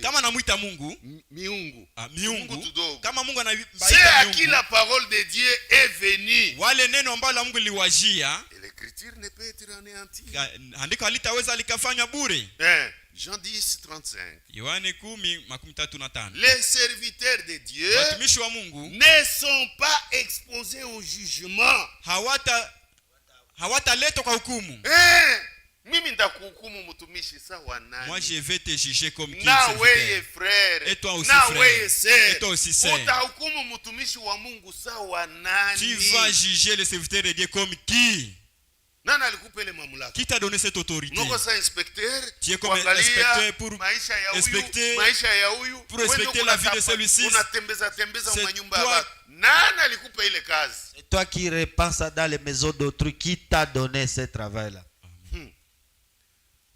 kama namuita Mungu, miungu, miungu, kama Mungu anaita c'est à qui la parole de Dieu est venue. Wale neno ambalo la Mungu liwajia, et l'écriture ne peut être anéantie. Andiko halitaweza likafanywa bure. Jean 10:35. Yohane 10:35. Les serviteurs de Dieu, watumishi wa Mungu, ne sont pas exposés au jugement. Hawataletwa kwa hukumu. Mimi ndakuhukumu mtumishi sawa nani? Moi je vais te juger comme qui? Na wewe frère. Et toi aussi na frère. Wewe sœur. Et toi aussi sœur. Utahukumu mtumishi wa Mungu sawa nani? Tu vas juger le serviteur de Dieu comme qui? Nani alikupa ile mamlaka? Qui t'a donné cette autorité? Noko sa inspecteur. Tu es comme inspecteur pour inspecter, maisha ya huyu. Pour inspecter la vie de celui-ci. Unatembeza manyumba ya watu. Nani alikupa ile kazi? C'est toi qui repenses dans les maisons d'autrui. Qui t'a donné ce travail-là?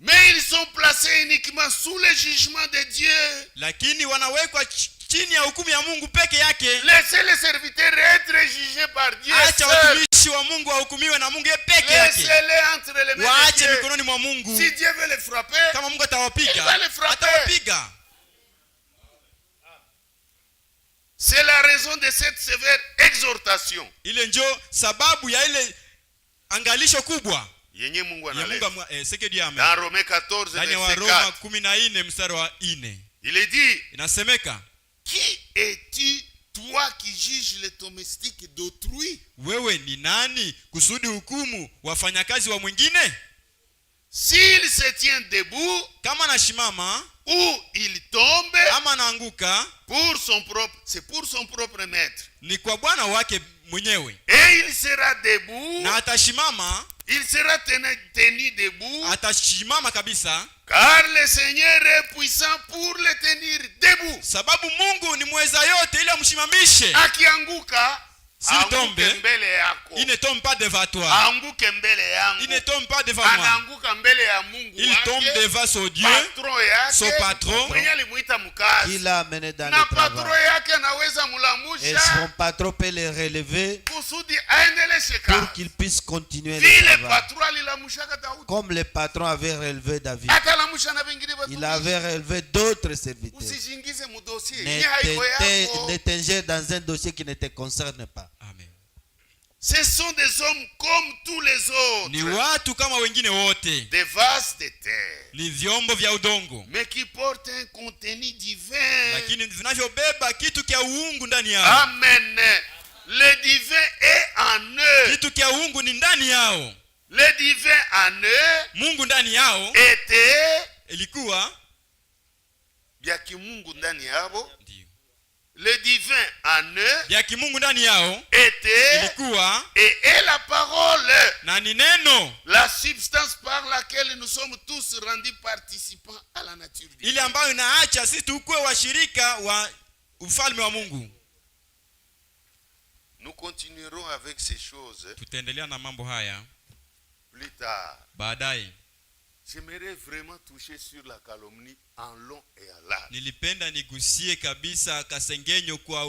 Mais ils sont placés uniquement sous le jugement de Dieu. Lakini wanawekwa chini ya hukumu ya Mungu peke yake. Laissez les serviteurs être jugés par Dieu Acha seul. watumishi wa Mungu wahukumiwe na Mungu yeye peke yake. Laissez-les entre les mains de Waache Dieu. mikononi mwa Mungu. Si Dieu veut les frapper, Kama Mungu Il va atawapiga, les frapper. atawapiga. c'est la raison de cette sévère exhortation. Ile ndio sababu ya ile angalisho kubwa Yenye Mungu ya analeta. Mungu sekedi ya Dans Romains 14 ndani ya verset Waroma 4, 14 mstari wa 4 il est dit, inasemeka, qui es-tu, toi qui juges les domestiques d'autrui? wewe ni nani kusudi hukumu wafanyakazi wa mwingine? S'il se tient debout Kama anashimama ou il tombe, ama anaanguka, c'est pour son propre maître. ni kwa bwana wake mwenyewe, Et il sera debout, na atashimama, il sera tenu debout, atashimama kabisa, car le Seigneur est puissant pour le tenir debout. sababu Mungu ni mweza yote ili amshimamishe. Akianguka, S'il anguke tombe, mbele yako. Il ne tombe pas devant toi, Anguke mbele yangu. il ne tombe pas devant moi, Anaanguka mbele ya Mungu il tombe wake, devant son Dieu, patron yake, son patron, mwenye alimuita mkazi. Il l'a amené dans Na le patron travail. yake anaweza Et son mulamusha patron peut le relever kusudi aendeleshe pour kazi. qu'il puisse continuer le Vile travail. patron alilamushaka Daudi, Comme le patron avait relevé David, atalamusha na wengine il watumishi. avait relevé d'autres serviteurs. Usijingize mudosie yenye haiko yako. Ne t'ingère dans un dossier qui ne te concerne pas. Amen. Ce sont des hommes comme tous les Ni autres, watu kama wengine wote, des vases de terre, ni vyombo vya udongo, mais qui portent un contenu divin. lakini vinavyobeba kitu kia uungu ndani yao. Amen. Le divin est en eux. Kitu kia uungu ni ndani yao. Le divin en eux Mungu ndani yao était ilikuwa vya kimungu ndani yabo. ndio. Le divin en eux Vya kimungu ndani yao était ilikuwa et est la parole, na ni neno, la substance par laquelle nous sommes tous rendus participants à la nature divine. ile ambayo inaacha sisi tukue washirika wa ufalme wa Mungu. Nous continuerons avec ces choses Tutaendelea na mambo haya plus tard. baadaye. J'aimerais vraiment toucher sur la calomnie en long et en large. Nilipenda nigusie kabisa kasengenyo kwa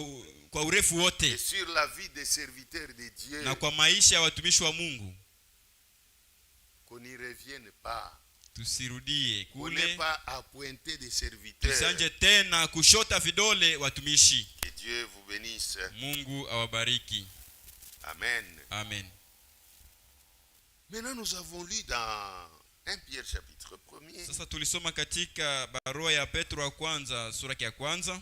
urefu Et wote sur la vie des serviteurs de Dieu, na kwa maisha ya watumishi wa Mungu. qu'on n'y revienne pas. Tusirudie On n'est kule, pas à pointer des serviteurs. tusanje tena kushota vidole watumishi. Que Dieu vous bénisse. Mungu awabariki. Amen. Amen. Maintenant, nous avons lu dans 1 Pierre chapitre 1er. Sasa tulisoma katika barua ya Petro wa kwanza sura ya kwanza,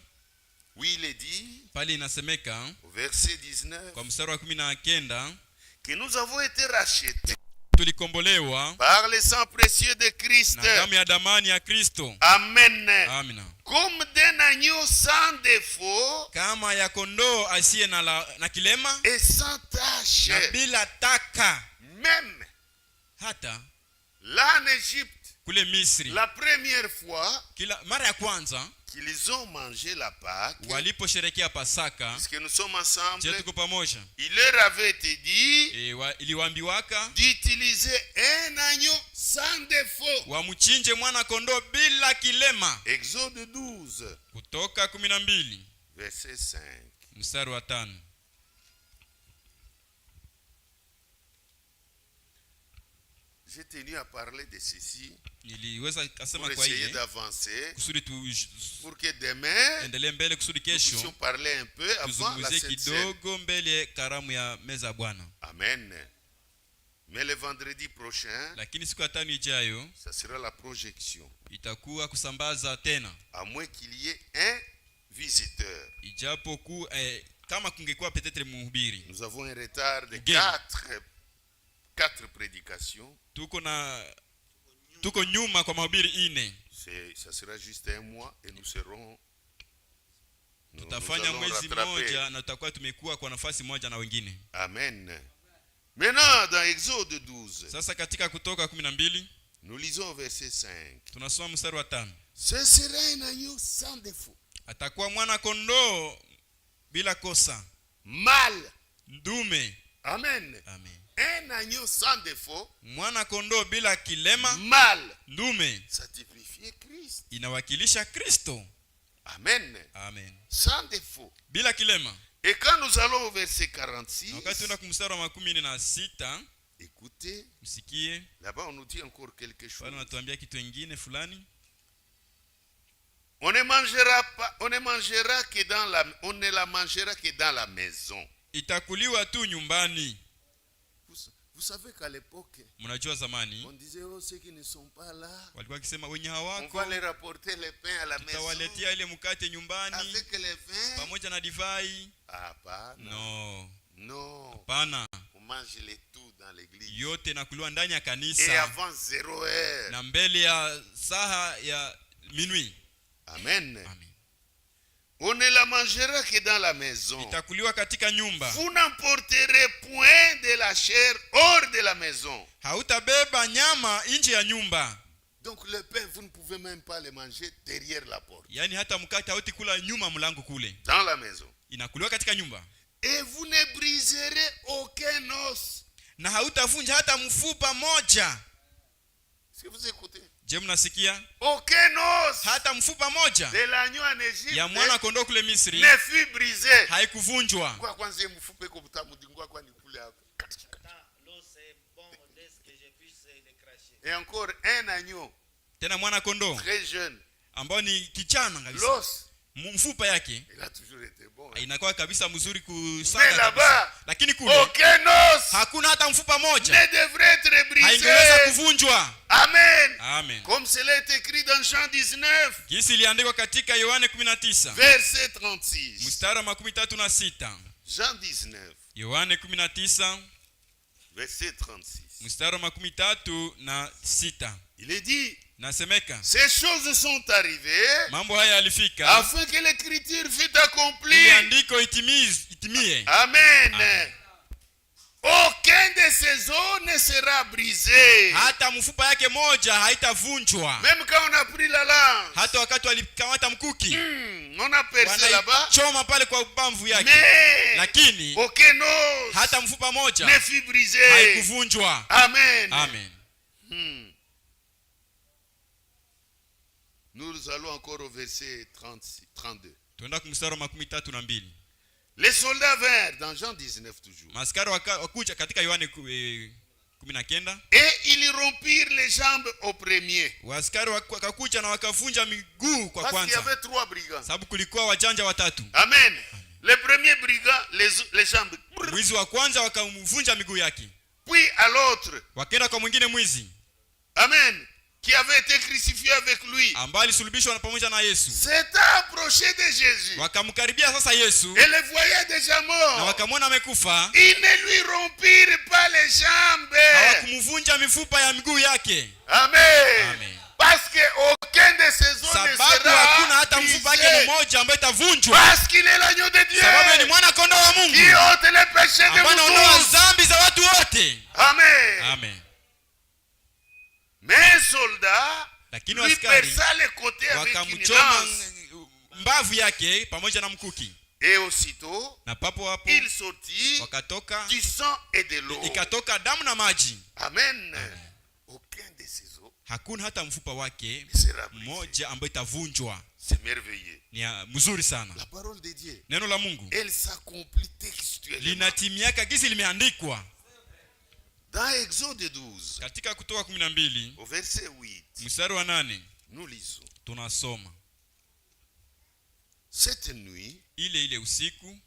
Oui, il est dit pale inasemeka au verset 19 kwa mstari wa 19 que nous avons été rachetés tulikombolewa par le sang précieux de Christ. na damu ya damani ya Kristo. Amen. Amina. Comme d'un agneau sans défaut Kama ya kondoo asiye na kilema et sans tache. na bila taka. Même Hata là en Égypte, kule Misri, la première fois kila mara ya kwanza qu'ils ont mangé la Pâque, waliposherekea Pasaka, parce que nous sommes ensemble, je tuko pamoja, il leur avait été dit iliwaambiwaka d'utiliser un agneau sans défaut. wamchinje mwana kondoo bila kilema. Exode 12, Kutoka 12 verset 5. mstari wa 5. J'ai tenu à parler de ceci Niliweza pour kasema kwa essayer ile d'avancer, kusudi pour que demain, tuendelee mbele, kusudi nous puissions kesho parler un peu avant la tuzungumzie Sainte Seine. kidogo mbele karamu ya meza ya Bwana. Amen. Mais le vendredi prochain, Lakini siku ya 5 ijayo ça sera la projection. itakuwa kusambaza tena, À moins qu'il y ait un visiteur. ijapo kama kungekuwa peut-être mhubiri. Nous avons un retard de Again. 4 prédications. Tuko nyuma kwa mahubiri 4. Ça sera juste un mois et nous serons. Nous Tutafanya allons mwezi rattraper. mmoja na tutakuwa tumekuwa kwa nafasi moja na wengine. Amen. Maintenant, dans Exode 12, Sasa katika Kutoka 12 nous lisons au verset 5. tunasoma mstari wa 5. Ce sera un agneau sans défaut. Atakuwa mwana kondoo bila kosa, Mâle. ndume. Amen. Amen. Un agneau sans défaut. Mwana kondoo bila kilema, Mâle. ndume, Ça typifie Christ. inawakilisha Kristo. Amen. Amen. Sans défaut. Bila kilema. Et quand nous allons au verset 46, Wakati tunaenda kumstari wa 16, écoutez, msikie, là-bas on nous dit encore quelque chose. Bwana anatuambia kitu kingine fulani. On ne mangera pas, on ne la mangera que dans la maison. Itakuliwa tu nyumbani. Vous savez qu'à l'époque, Mnajua zamani on disait ceux qui ne sont pas là, walikuwa kisema wenye on hawako va les rapporter les pains à la maison tutawaletea ile mkate nyumbani avec les vins. pamoja na divai. Ah pas No, non. hapana. On mange les tout dans l'église. Yote nakuliwa ndani ya Et kanisa avant 0 heure. na mbele ya saha ya minuit. Amen. Amen. On ne la mangera que dans la maison. Itakuliwa katika nyumba. Vous n'emporterez point de la chair hors de la maison. Hautabeba nyama nje ya nyumba. Donc le pain, vous ne pouvez même pas le manger derrière la porte. Yaani hata mkate hautikula nyuma mlango kule. Dans la maison. Inakuliwa katika nyumba. Et vous ne briserez aucun os. Na hautavunja hata mfupa moja. Est-ce que vous écoutez? Je, mnasikia? Aucun os Hata mfupa moja de l'agneau en Égypte ya mwana kondoo kule Misri ne fut brisé. haikuvunjwa. Kwa kwanza mfupe kwa butamu dingwa kwa ni kule hapo. Et encore un agneau Tena mwana kondoo très jeune. ambao ni kichana kabisa. L'os, Mfupa yake il a toujours été bon. inakuwa kabisa mzuri Mais kusaga là-bas, kabisa. Lakini kule aucun os hakuna hata mfupa moja ne devrait être haingeweza brisé. kuvunjwa. Amen. Amen. Comme cela est écrit dans Jean 19, Jinsi iliandikwa katika Yohane 19 verset 36. mstari wa 36. Jean 19, Yohane 19 verset 36. mstari wa 36. Il est dit, Nasemeka ces choses sont arrivées mambo haya yalifika afin que l'écriture fût accomplie. ili andiko itimie. Amen. Amen. Aucun de ces os ne sera brisé. Hata mfupa yake moja haitavunjwa. Même quand on a pris la lance, Hata wakati walikamata mkuki on a percé là-bas, wanaichoma pale kwa bamvu yake, mais lakini aucun os hata mfupa moja ne fut brisé. haikuvunjwa. Amen. Amen. Nous allons encore au verset 32. Tuenda kumstari wa 32. Les soldats vinrent dans Jean 19 toujours. Maskari wakuja katika Yohane 19. Et ils rompirent les jambes au premier. Waskari wakakuja na wakavunja miguu kwa Parce qu'il y kwanza. avait 3 brigands. Sababu kulikuwa wajanja watatu. Amen. Le premier brigand, les jambes. Mwizi wa kwanza wakamvunja miguu yake. Puis à l'autre. Wakaenda kwa mwingine mwizi. Amen. Qui avait été crucifié avec lui. Ambaye alisulubishwa pamoja na Yesu. S'est approché de Jésus. Wakamkaribia sasa Yesu. Et le voyait déjà Na mort. wakamwona amekufa. Ils ne lui rompirent pas les jambes. Hawakumvunja mifupa ya miguu yake. Amen. Amen. Parce que aucun de ces os ne Sababu hakuna hata sera mfupa yake brisé. mmoja ambaye itavunjwa. Parce qu'il est l'agneau de Dieu. Sababu ni mwana kondoo wa Qui Mungu ôte les péchés de ambaye anaondoa vous tous. dhambi za watu wote. Amen. Amen. Mais un soldat Lakini lui askari perça les côtés avec une wakamchoma lance. mbavu yake pamoja na mkuki. Et aussitôt, Na papo hapo il sortit wakatoka, du sang et de l'eau. ikatoka damu na maji. Amen. Aucun de ces os Hakuna hata mfupa wake ne sera brisé. mmoja ambaye itavunjwa. C'est merveilleux. Ni mzuri sana. La parole de Dieu, Neno la Mungu elle s'accomplit textuellement. linatimiaka gisi limeandikwa Dans Exode 12, katika Kutoka 12 au verset 8, mstari wa 8 nous lisons. tunasoma, Cette nuit, ile usiku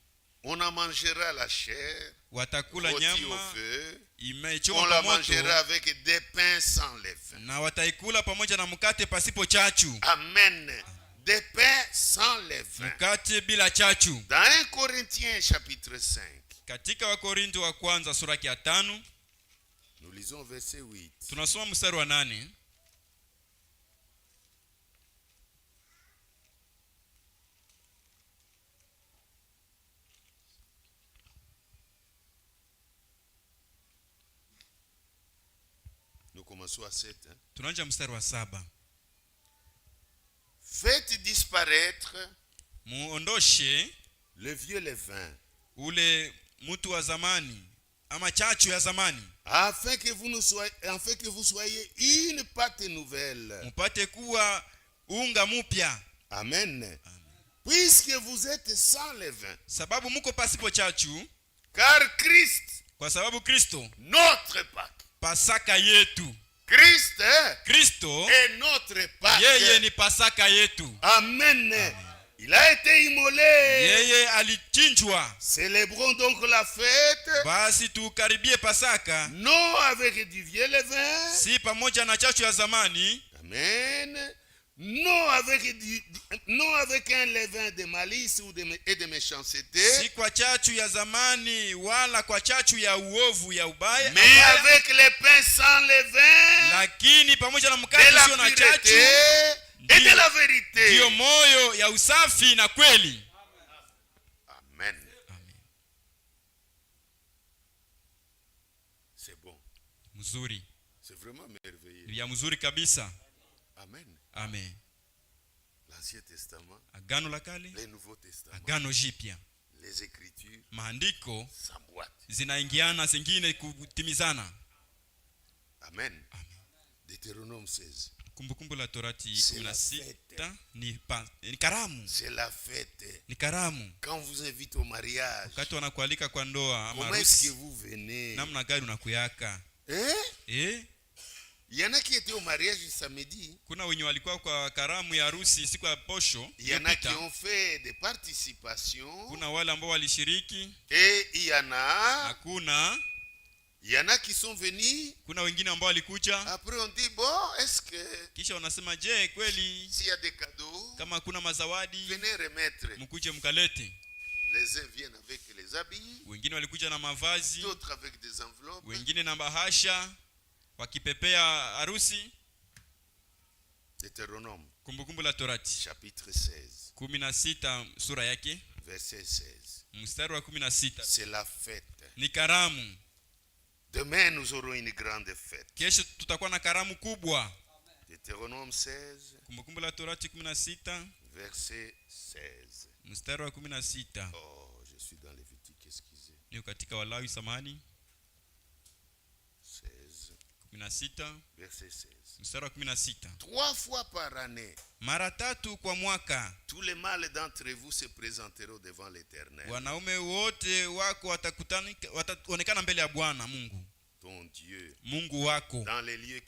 on en mangera la chair, watakula rôtie au nyama feu, imechoma on kwa la moto, mangera avec des pains sans levain. na wataikula pamoja na mkate pasipo chachu. Amen. Des pains sans levain. Mkate bila chachu. Dans 1 Corinthiens chapitre 5, Katika Wakorintho wa kwanza sura ya 5 nous lisons verset 8. tunasoma mstari wa 8. Nous commençons à 7. Tunaanza mstari wa 7. Faites disparaître Muondoshe le vieux levain, ule mtu wa zamani ama chachu ya zamani, afin que vous soyez une pâte nouvelle. mpate kuwa unga mpya. Amen. Puisque vous êtes sans levain. sababu muko pasipo chachu, Car Christ, kwa sababu Kristo notre Pâque. pasaka yetu. Christ Kristo est notre Pâque. yeye ni pasaka yetu. Amen. Il a été immolé. Yeye alichinjwa. Célébrons donc la fête. Basi tukaribie pasaka, Non avec du vieux levain. si pamoja na chachu ya zamani, Amen. Non avec un levain de malice et de méchanceté. si kwa chachu ya zamani wala kwa chachu ya uovu ya ubaya, Mais avec les pains sans levain. lakini pamoja na De mkate la usio na pureté chachu et de la vérité. ndiyo moyo ya usafi na kweli. Amen. C'est bon. Mzuri, C'est vraiment merveilleux. ya mzuri kabisa. Amen. Amen. L'Ancien Testament, Agano la kale, les Nouveaux Testaments, agano jipya, les Écritures maandiko s'emboîtent. zinaingiana, zingine kutimizana. Amen. Deutéronome 16. Kumbukumbu la Torati C'est la 16 ni karamu, C'est la fête. ni karamu. Quand on vous invite au mariage, Wakati wanakualika kwa ndoa ama comment est-ce que harusi, vous venez? namna gani unakuyaka? Il y en a qui étaient au mariage samedi. Kuna wenye walikuwa kwa karamu ya harusi siku ya posho. Il y en a qui ont fait des participations. Kuna wale ambao walishiriki. Et il y en a qui sont venus. Kuna wengine ambao walikuja. Après on dit bon, est-ce que kisha wanasema je, kweli s'il y a des cadeaux, kama kuna mazawadi venez remettre. mkuje mkalete. Les uns viennent avec les habits, Wengine walikuja na mavazi, d'autres avec des enveloppes. wengine na bahasha wakipepea harusi. Deutéronome, Kumbukumbu la Torati chapitre 16, 16 sura yake verset 16. mstari wa 16. C'est la fête. Ni karamu. Demain nous aurons une grande fête. Kesho tutakuwa na karamu kubwa. Deutéronome 16, Kumbukumbu la Torati 16 verset 16. mstari wa 16. Oh, je suis dans Lévitique, excusez. Ni katika Walawi samani 16 verset 16. mstari wa 16. 3 fois par année, Mara 3 kwa mwaka tous les mâles d'entre vous se présenteront devant l'Éternel, wanaume wote wako wataonekana mbele ya Bwana Mungu, ton Dieu, Mungu wako, dans les lieux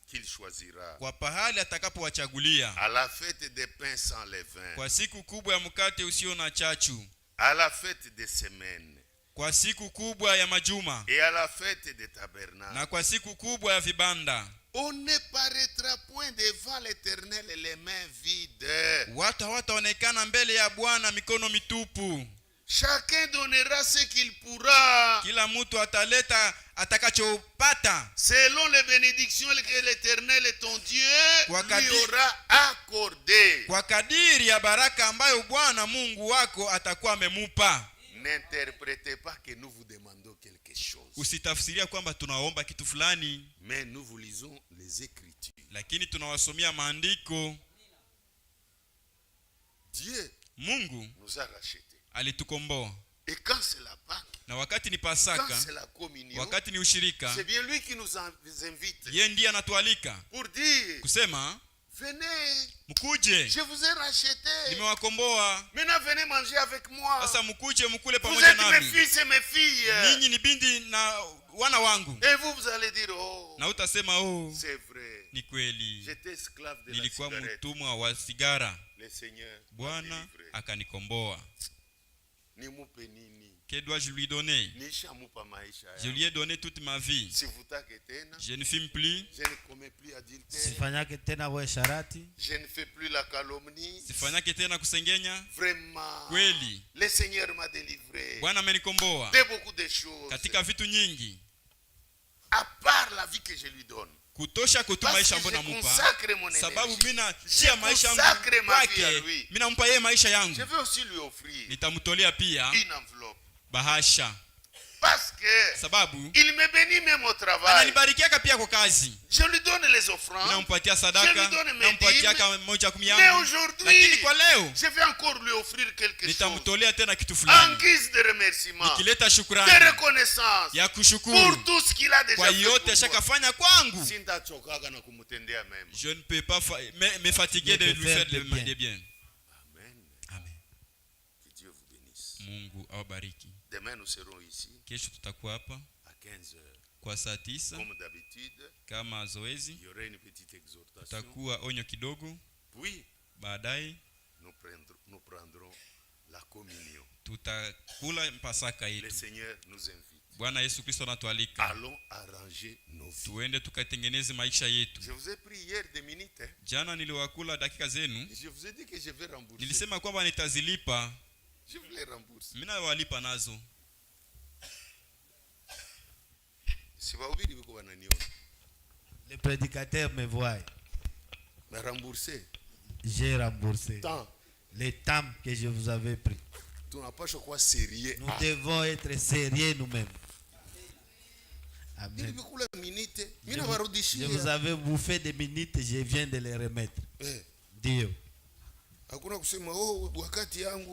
qu'il choisira, kwa pahali atakapowachagulia, à la fête des pains sans levain, kwa siku kubwa ya mkate usio na chachu, à la fête des semaines, kwa siku kubwa ya majuma, et à la fête des tabernacles. na kwa siku kubwa ya vibanda. On ne paraîtra point devant l'Éternel les mains vides. Watu hawataonekana mbele ya Bwana mikono mitupu. Chacun donnera ce qu'il pourra, Kila mtu ataleta atakachopata, selon les bénédictions que l'Éternel ton Dieu Kwa lui aura accordées. kwa kadiri ya baraka ambayo Bwana Mungu wako atakuwa amemupa. N'interprétez pas que nous vous demandons quelque chose, Usitafsiria kwamba tunaomba kitu fulani, mais nous vous lisons les Écritures. lakini tunawasomea maandiko. Dieu Mungu nous a rachetés. alitukomboa, Et quand c'est la Pâque, na wakati ni quand Pasaka, c'est la communion, wakati ni ushirika, c'est bien lui qui nous invite yeye ndiye anatualika pour dire, kusema venez, mkuje, je vous ai racheté. nimewakomboa. Maintenant venez manger avec moi. Sasa mkuje mkule Vous pamoja êtes mes nami. fils et mes filles. Ninyi ni binti na wana wangu. Et vous allez dire, oh, Na utasema oh, c'est vrai. ni kweli, J'étais esclave de la nilikuwa cigarette. mtumwa wa sigara, Le Seigneur m'a Bwana délivré. akanikomboa. Nimupe nini? Que dois-je lui donner? Nishamupa maisha Je yangu. lui ai donné toute ma vie. Sivutake tena. Je ne fume plus, Je ne commets plus adultère. Sifanyake tena uasherati. Je ne fais plus la calomnie. sifanyake tena kusengenya. Vraiment. Kweli Le Seigneur m'a délivré Bwana amenikomboa de beaucoup de choses. katika vitu nyingi, À part la vie que je lui donne. kutosha kutu Parce maisha que ambayo je namupa, consacre mon sababu énergie. mina Je chia maisha consacre yangu ma vie à kwake, lui. mina mpa yeye maisha Je yangu. vais aussi lui offrir Nitamtolea pia une enveloppe. bahasha, Parce que sababu il me bénit même au travail. ananibarikiaka pia kwa kazi. Je lui donne les offrandes. Nampatia Je sadaka, lui donne mes nampatia dîmes. moja kumi Mais yangu, aujourd'hui, lakini kwa leo je vais encore lui offrir quelque chose. nitamtolea tena kitu En fulani, guise de remerciement, nikileta de shukrani reconnaissance ya pour kushukuru tout ce qu'il a déjà kwa fait yote pour moi. ashakafanya kwangu. Sintachokaga na kumutendea mema. Je ne peux pas me fatiguer de Je lui peux faire faire le bien. bien. Amen. Amen. Mungu awabariki. Demain nous serons ici Kesho tutakuwa hapa à 15 heures. kwa saa 9 Comme d'habitude, kama zoezi. il y aurait une petite exhortation. Tutakuwa onyo kidogo. Puis, Baadaye nous prendrons la communion. tutakula Pasaka Le yetu. Seigneur nous invite. Bwana Yesu Kristo anatualika. Allons arranger nos vies. Tuende tukatengeneze maisha yetu. Je vous ai pris hier des minutes. Hein? Jana niliwakula dakika zenu. Je vous ai dit que je vais rembourser. Nilisema kwamba nitazilipa. Je vous les rembourse. Mimi nawalipa nazo. Si vous avez dit que vous avez Le prédicateur me voit. mais rembourser. J'ai remboursé. Tant. Les temps que je vous avais pris. Tu n'as pas choisi sérieux. Nous devons être sérieux nous-mêmes. Amen. Je vous avais bouffé des minutes, je viens de les remettre. Dieu.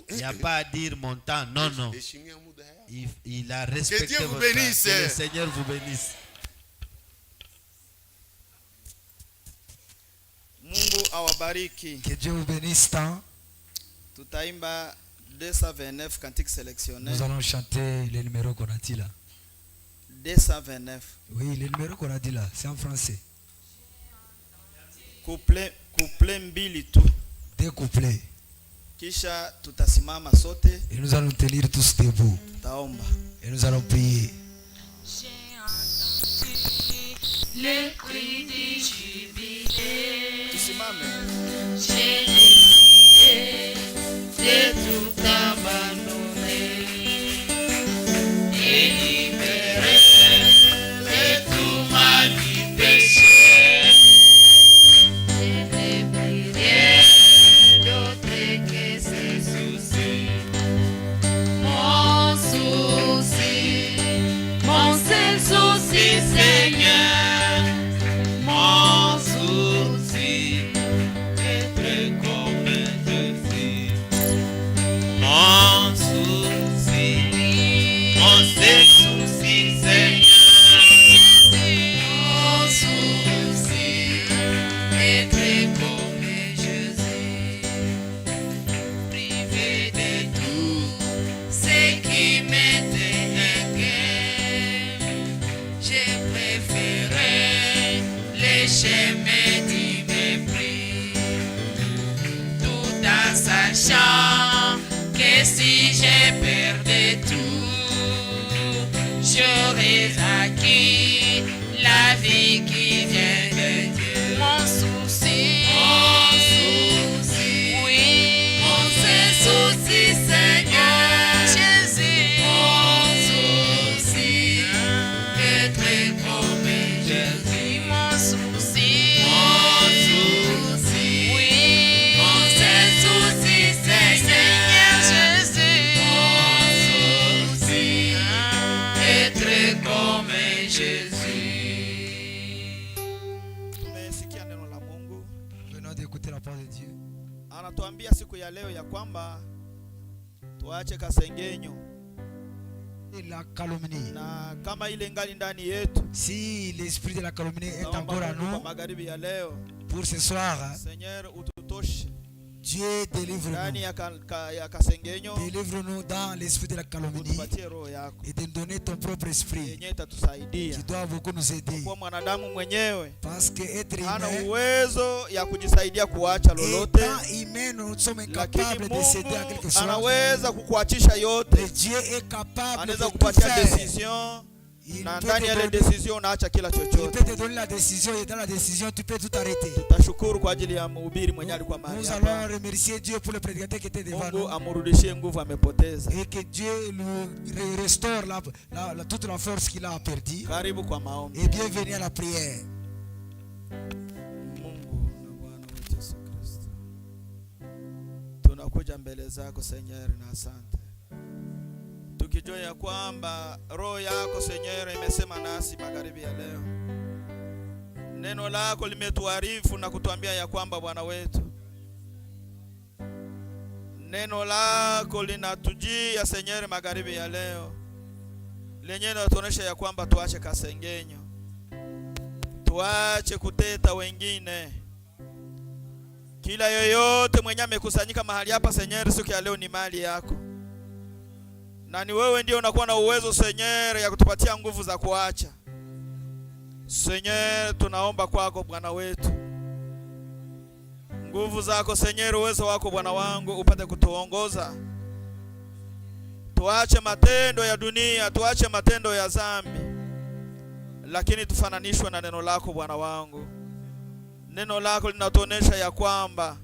Il n'y a pas à dire mon temps. Non, non. Il a respecté que Dieu vous votre bénisse. temps. Que le Seigneur vous bénisse. Mungu awabariki. Que Dieu vous bénisse tant. Tutaimba 229 cantique sélectionné. Nous allons chanter les numéros qu'on a dit là. 229. Oui, les numéros qu'on a dit là, c'est en français. Couplet mbili tu. Deux couplets. Kisha tutasimama sote. Et nous allons tenir tous debout. Taomba. Et nous allons prier. J'ai entendu les cris du jubilé. Tusimame. J'ai décidé de tout abandonner et libéré de tout ma vie péché. J'ai des prières d'autres que ses soucis. Mon seul souci, Seigneur, mon souci, être comme Jésus. Mon seul souci, Seigneur, mon souci, être comme Jésus. Privé de tout ce qui m'était j'ai préféré les chemins du mépris, tout en sachant que si je perdais tout, j'aurais acquis la vie qui vient de Dieu. Mon souci, oui, mon seul souci, Seigneur Jésus, mon souci, être comme Jésus, mon souci, oui, mon seul souci, Seigneur Jésus, mon souci, être comme Jésus. Tumesikia neno la Mungu. Venons d'écouter la parole de Dieu. Anatuambia siku ya leo ya kwamba tuache kasengenyo, Et la calomnie. na kama ile ngali ndani yetu, Si l'esprit de la calomnie est naomba encore à Mungu kwa nous, magharibi ya leo, pour ce soir, Seigneur ututoshe Dieu ndani délivre-nous. ya kasengenyo, Délivre-nous dans l'esprit de la calomnie utupatie roho yako et de nous donner ton propre esprit yenyewe itatusaidia, qui doit beaucoup nous aider. kwa mwanadamu mwenyewe Parce que être hana humain, uwezo ya kujisaidia kuacha lolote, étant humain, nous sommes lakini incapables de céder à quelque Mungu chose. anaweza kukuachisha yote, Mais Dieu est capable de anaweza tout kupatia faire. decision, Il na peut ndani ya ile te donner- decision unaacha kila il peut chochote. te donner la décision et dans la décision, tu peux tout arrêter. Tutashukuru kwa ajili ya mhubiri mwenye alikuwa mahali Nous hapa. allons remercier Dieu pour le prédicateur qui était devant Mungu nous. amrudishie nguvu amepoteza. Et que Dieu lui restaure toute la force qu'il a perdue. Karibu kwa maombi. Et bienvenue à la prière. Mungu na Bwana wetu Yesu Kristo, tunakuja mbele zako Senyeri na asante, tukijua ya kwamba roho yako Senyeri imesema nasi magharibi ya leo. Neno lako limetuarifu na kutuambia ya kwamba Bwana wetu, neno lako linatujia Senyeri magharibi ya leo, lenyewe linatuonesha ya kwamba tuache kasengenyo, tuache kuteta wengine. Kila yoyote mwenye amekusanyika mahali hapa Senyeri siku ya leo ni mali yako. Na ni wewe ndio unakuwa na uwezo Seigneur ya kutupatia nguvu za kuacha. Seigneur, tunaomba kwako Bwana wetu. Nguvu zako Seigneur, uwezo wako Bwana wangu upate kutuongoza. Tuache matendo ya dunia, tuache matendo ya dhambi. Lakini tufananishwe na neno lako Bwana wangu. Neno lako linatuonesha ya kwamba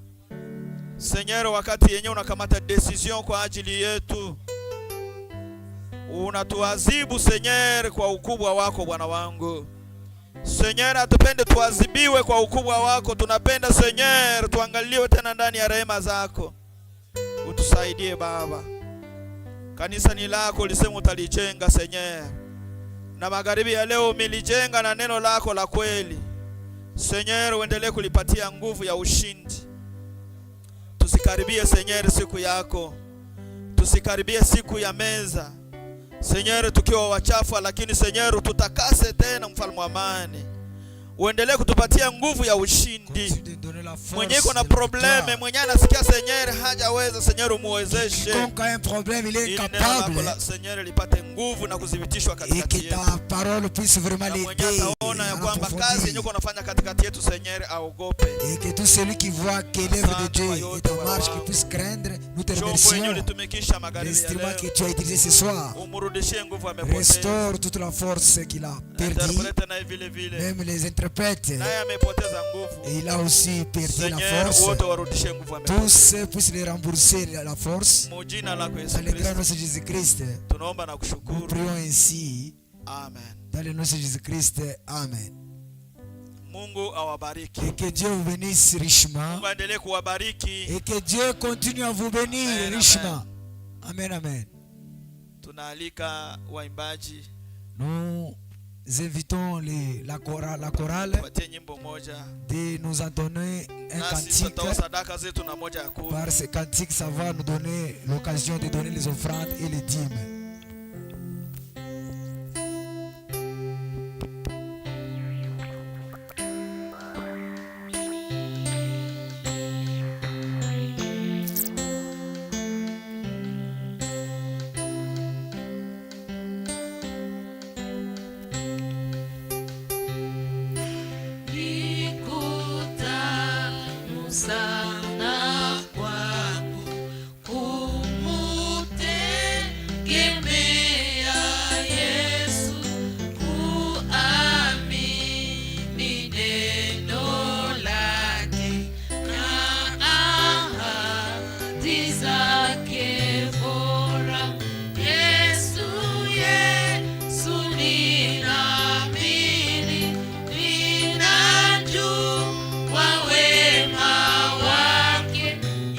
Seigneur, wakati yenyewe unakamata decision kwa ajili yetu, unatuadhibu Seigneur kwa ukubwa wako Bwana wangu. Seigneur, atupende tuadhibiwe kwa ukubwa wako. Tunapenda Seigneur tuangaliwe tena ndani ya rehema zako. Utusaidie Baba. Kanisa ni lako, ulisema utalijenga Seigneur. Na magharibi ya leo umelijenga na neno lako la kweli. Seigneur, uendelee kulipatia nguvu ya ushindi. Tusikaribie Seigneur siku yako. Tusikaribie siku ya meza Seigneur tukiwa wachafu, lakini Seigneur tutakase tena, mfalme wa amani. Uendelee kutupatia nguvu ya ushindi. Mwenye iko na probleme, mwenye anasikia Seigneur hajaweza, Seigneur umuwezeshe. Quiconque a un problème, il est capable. Seigneur lipate nguvu na kudhibitishwa katikati yetu. Et que ta parole puisse vraiment l'aider. Ataona ya kwamba kazi yenyewe unafanya katikati yetu Seigneur aogope. Et que tout celui qui voit que l'œuvre de Dieu est en marche, qu'il puisse craindre. Nous te remercions. L'instrument que tu as utilisé ce soir, restaure toute la force qu'il a perdue. Même les interprètes, il a aussi perdu la force. Tous puissent les rembourser la force. Dans le grand nom de Jésus-Christ, nous prions ainsi. Amen. Dans le nom de Jésus-Christ, Amen. Et que Dieu vous bénisse richement. Et que Dieu continue à vous bénir richement. Amen, amen. Nous invitons la chorale de nous en donner un cantique. Par ce cantique, ça va nous donner l'occasion de donner les offrandes et les dîmes. Sana kwangu kumutegemea Yesu, kuamini neno lake na ahadi zake bora. Yesu, Yesu ninaamini, ninajua wema wake.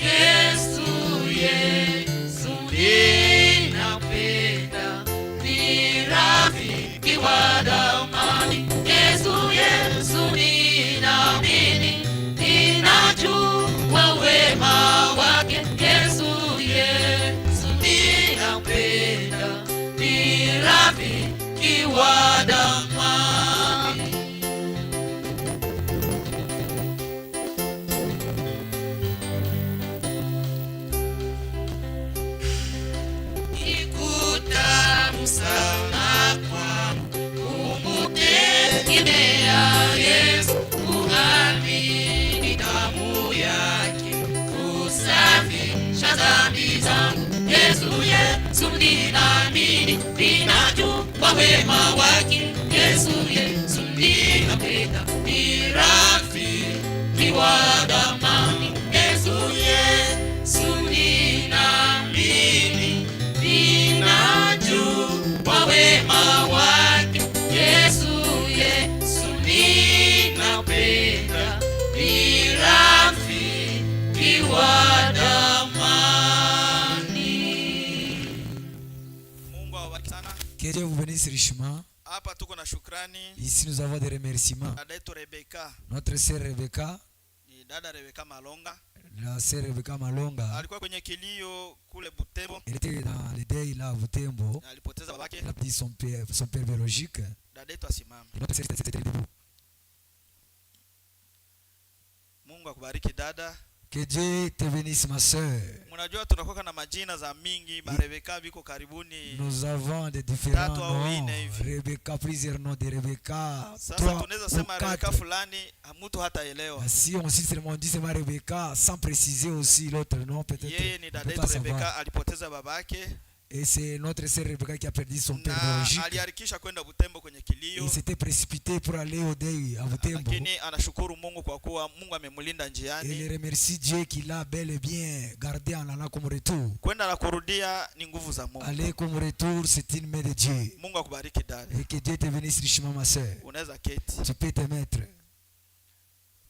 Yesu, Yesu ninapenda, ni rafiki wa damani. Yesu, Yesu ninaamini, ninajua wema wake. Yesu, Yesu ninapenda, ni rafiki wa damani. Ikutamu sana kwangu kumutegemea Yesu, kuamini damu yake kusafisha dhambi zangu. Yesu, Yesu ninaamini, ninajua wema wake. Yesu, Yesu ninapenda, ni rafiki wa damani. Yesu, Yesu ninaamini, ninajua wema wake. Yesu, Yesu ninapenda, ni rafiki wa damani. Mungu awabariki sana. Que Dieu vous bénisse richement. Hapa tuko na shukrani. Ici, nous avons des remerciements. Dada yetu Rebeka, Notre sœur Rebecca, ni dada Rebeka Malonga, la sœur Rebecca Malonga, alikuwa kwenye kilio kule Butembo, elle était dans le deuil là à Butembo. alipoteza babake. Elle a dit son père biologique. Dada yetu asimame. Et notre sœur était debout. Mungu akubariki dada. Que Dieu te bénisse, ma sœur. Mnajua tunakuwa na majina za mingi, ba Rebecca biko karibuni. Nous avons des différents noms. Rebecca, plusieurs noms de Rebecca. Sasa tunaweza sema Rebecca fulani mtu hataelewa. Si on si seulement dit seulement Rebecca sans préciser aussi l'autre nom peut-être. Yeye ni dada yetu Rebecca alipoteza babake. Et c'est notre sœur Rebecca qui a perdu son père biologique. Aliharikisha kwenda Butembo kwenye kilio. Il s'était précipité pour aller au deuil à Butembo. Lakini anashukuru Mungu kwa kuwa Mungu amemlinda njiani. Et il remercie Dieu qui l'a bel et bien gardé en allant comme retour. Kwenda na kurudia ni nguvu za Mungu. Aller comme retour, c'est une main de Dieu. Mungu akubariki dada. Et que Dieu te bénisse richement ma sœur. Unaweza keti. Tu peux te mettre.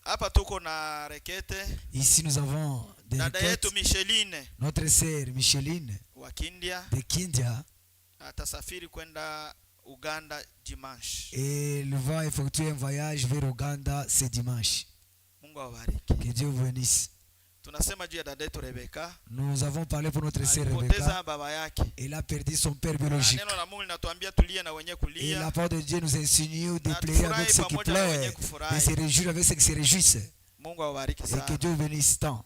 Hapa tuko na Rekete. Ici nous avons des dada yetu Micheline. Notre sœur Micheline wa Kindia. De Kindia. Atasafiri kwenda Uganda dimanche. Et elle va effectuer un voyage vers Uganda ce dimanche. Mungu awabariki. Que Dieu vous bénisse. Tunasema juu ya dada yetu Rebecca. Nous avons parlé pour notre sœur Rebecca. Elle a perdu son père biologique. Neno la Mungu linatuambia tulie na wenye kulia. Et la parole de Dieu nous insinue de pleurer avec ceux qui pleurent et se réjouir avec ceux qui se réjouissent. Mungu awabariki sana. Et que Dieu bénisse tant.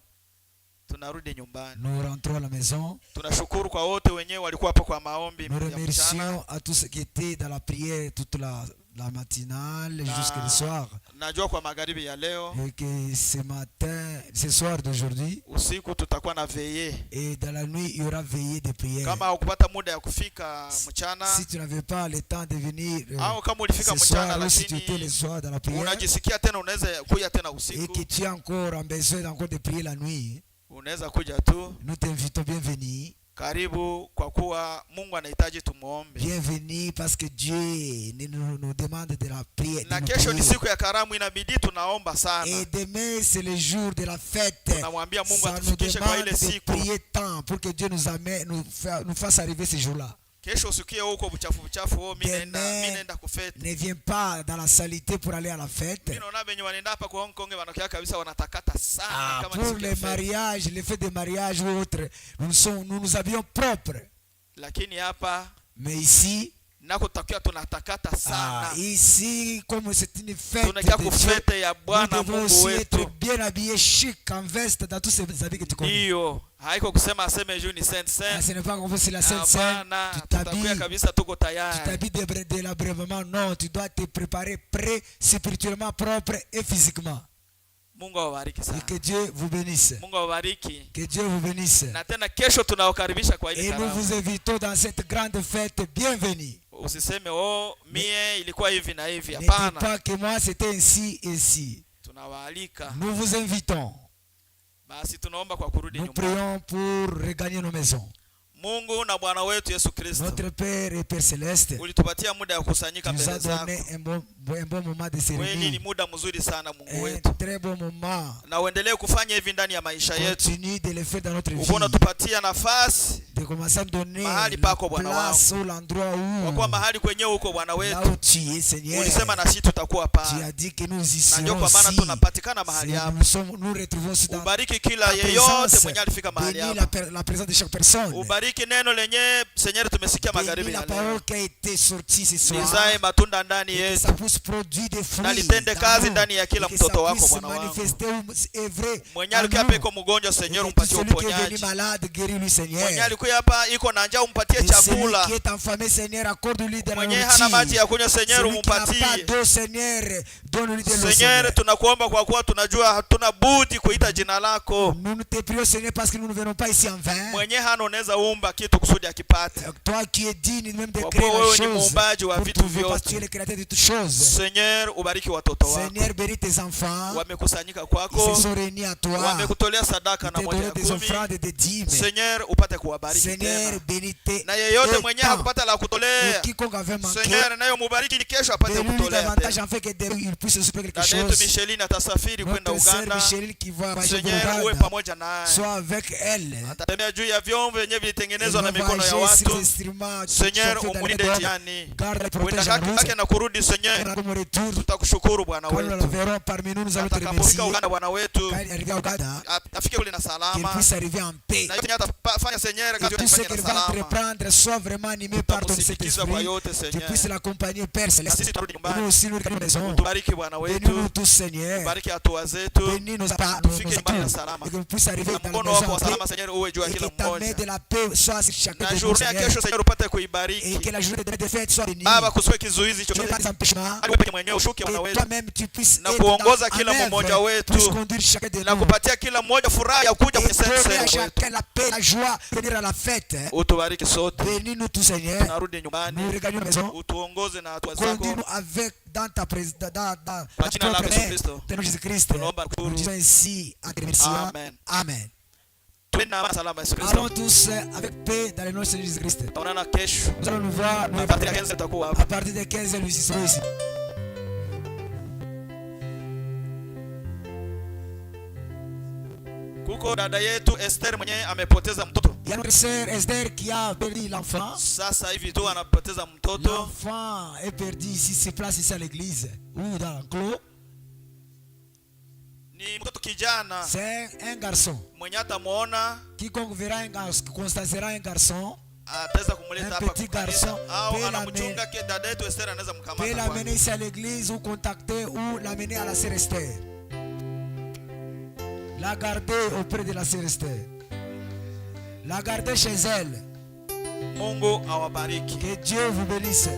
Tunarudi nyumbani. Nous rentrons à la maison. Tunashukuru kwa wote wenyewe walikuwa hapa kwa maombi. Nous remercions à tous ceux qui étaient dans la prière toute la matinale jusqu'au soir. Najua kwa magharibi ya leo. Et que ce matin, ce soir d'aujourd'hui. Usiku tutakuwa na veillée. Et dans la nuit, il y aura veillée de prière. Kama ukupata muda ya kufika mchana. Si tu n'avais pas le temps de venir. Au kama ulifika mchana lakini si tu étais le soir dans la prière. Unajisikia tena unaweza kuja tena usiku. Et que tu as encore besoin encore de prier la nuit. Unaweza kuja tu. Nous t'invitons, bienvenue. Karibu kwa kuwa Mungu anahitaji tumuombe. Bienvenue parce que Dieu nous demande de la prière. Na kesho ni siku ya karamu, inabidi tunaomba sana. Et demain c'est le jour de la fête. Tunamwambia Mungu atufikishe kwa ile siku. Prier tant pour que Dieu nous amène, nous fasse arriver ce jour-là. Kesho usikie huko buchafu mimi naenda kufete. Ne viens pas dans la salité pour aller à la fête. Mimi naona benye wanaenda hapa kwa Hong Kong wanakia kabisa wanatakata sana kama pour les mariages, les fêtes de mariage ou autres, nous nous habillons propres. Lakini hapa mais ici nakotakia tunatakata sana. Ici comme c'est une fête tunakia kufete ya Bwana Mungu wetu. Être bien habillé chic en veste dans tous ces habits que tu connais. Ndio. Haiko kusema aseme juu ni saint. Ce n'est pas comme si la sainte. Tu t'habilles kabisa tuko tayari. Tu t'habilles délabrement. Non, tu dois te préparer prêt, spirituellement propre et physiquement. Mungu awabariki sana. Que Dieu vous bénisse. Mungu awabariki. Que Dieu vous bénisse. Na tena kesho tunawakaribisha kwa ile karamu. Et nous vous invitons dans cette grande fête. Bienvenue. Usiseme mie ilikuwa hivi na hivi, hapana. Ne dis pas que moi c'était ainsi et ainsi. Tunawaalika. Nous vous invitons. Basi tunaomba kwa kurudi nyumbani. Nous prions pour regagner nos maisons. Mungu na Bwana wetu Yesu Kristo. Notre Père et Père Céleste. Ulitupatia muda ya kusanyika mbele zako. Nous a donné un bon moment de se réunir. Kweli ni muda mzuri sana Mungu wetu. Un très bon moment. Na uendelee kufanya hivi ndani ya maisha yetu. Continue de le faire dans notre vie. Uko tupatia nafasi. De commencer à donner mahali pako Bwana wangu. L'endroit où. Kwa kuwa mahali kwenyewe huko Bwana wetu. Là où tu es Seigneur. Ulisema na sisi tutakuwa pale. Tu as dit que nous y serons. Ndio kwa maana tunapatikana mahali hapa. Nous retrouvons aussi dans. Ubariki kila yeyote mwenye alifika mahali hapa. La présence de chaque personne. Ubariki neno lenye Seigneur tumesikia magharibi ya leo. Lizae matunda ndani yetu. Na litende kazi ndani ya kila mtoto wako Bwana wangu. Mwenye alikuwa peko mgonjwa Seigneur umpatie uponyaji. Mwenye alikuwa hapa iko na njaa umpatie chakula. Mwenye hana maji ya kunywa Seigneur umpatie. Seigneur tunakuomba kwa kuwa tunajua hatuna budi kuita jina lako. Mwenye hana unaweza umba kitu kusudi akipate. Toi qui es digne même de créer la chose. Tu es le créateur de toutes choses. Seigneur ubariki watoto wako. Seigneur bénis tes enfants. Wamekusanyika kwako. Ils se sont réunis à toi. Wamekutolea sadaka na moja ya kumi. Seigneur upate kuwabariki tena. Seigneur bénis tes. Na yeyote mwenye hakupata la kutolea. Seigneur nayo mubariki kesho apate kutolea. Davantage en fait que il puisse se quelque chose. Dada Micheline atasafiri kwenda Uganda. Micheline qui va Seigneur uwe pamoja naye. Sois avec elle. Atatembea juu ya vyombo vyenye vilitengenezwa na mikono ya watu. Seigneur umulinde njiani. Kwenda kwake na kurudi Seigneur sera comme retour. tutakushukuru Bwana Quand nous le wetu. verrons parmi nous, nous allons te Atakapofika remercier. Uganda Bwana wetu, Quand il arrive à Ouganda, afike kule na qu'il salama. puisse arriver en paix. Na yote atafanya Seigneur Et kazi tout ce yote qu'il na va salama. entreprendre soit vraiment animé par ton Tutamusindikiza kwa Saint-Esprit. yote Tu Seigneur. puisses l'accompagner, Père Na Céleste. sisi turudi Et nous nyumbani. aussi, nous à la maison. Tubariki Bwana Bénis-nous wetu. tous, Seigneur. Bariki hatua zetu. Bénis nos apparts, Tufike nos nyumbani na atours. salama. Et que nous puissions arriver Na dans la mkono maison wako en wa paix. salama Seigneur uwe juu ya Et kila que ta main mmoja. de la paix soit sur chacun Na de nous, journée ya Seigneur. kesho Seigneur upate Et kuibariki. que la journée de fête soit bénie. Baba, kusiwe kizuizi Tu n'es chochote. pas des empêchements. Hadi wewe pekee mwenyewe ushuke Et Bwana wetu. toi-même, tu puisses Na être kuongoza en kila mmoja œuvre wetu. pour conduire chacun de Na nous. kupatia kila mmoja furaha ya kuja Et kwenye donner à sehemu wetu. chacun la paix, la joie, venir à la fête. Utubariki sote. Bénis-nous tous, Seigneur. Narudi Nous nyumbani. regagnons la maison. Utuongoze na hatua zako. Conduis-nous avec dans ta présence, dans Kwa jina la propre Yesu main, Kristo. de Jésus-Christ. Tunaomba Nous kushukuru. disons ainsi en te remerciant. Amen. Amen. Twende na salama Yesu Allons Kristo. tous avec paix dans le nom de Jésus-Christ. Tutaonana kesho. Nous allons nous voir À partir de 15 tutakuwa hapa. à partir de 15 heures, nous y serons ici. Kuko dada yetu Esther mwenyewe amepoteza mtoto. Il y a notre sœur Esther qui a perdu l'enfant. Sasa hivi tu anapoteza mtoto. L'enfant est perdu ici, se place ici à l'église ou dans l'enclos. Ni mtoto kijana C'est un garçon. mwenye atamuona Quiconque verra un garçon, constatera un garçon, ataweza kumleta Un hapa petit kwa kanisa garçon au peut anamchunga ke dada yetu Esther anaweza peut mkamata l'amener kwake. ici à l'église ou contacter ou l'amener à la sœur Esther. La garder auprès de la sœur Esther. La garder chez elle. Mungu awabariki. Que Dieu vous bénisse.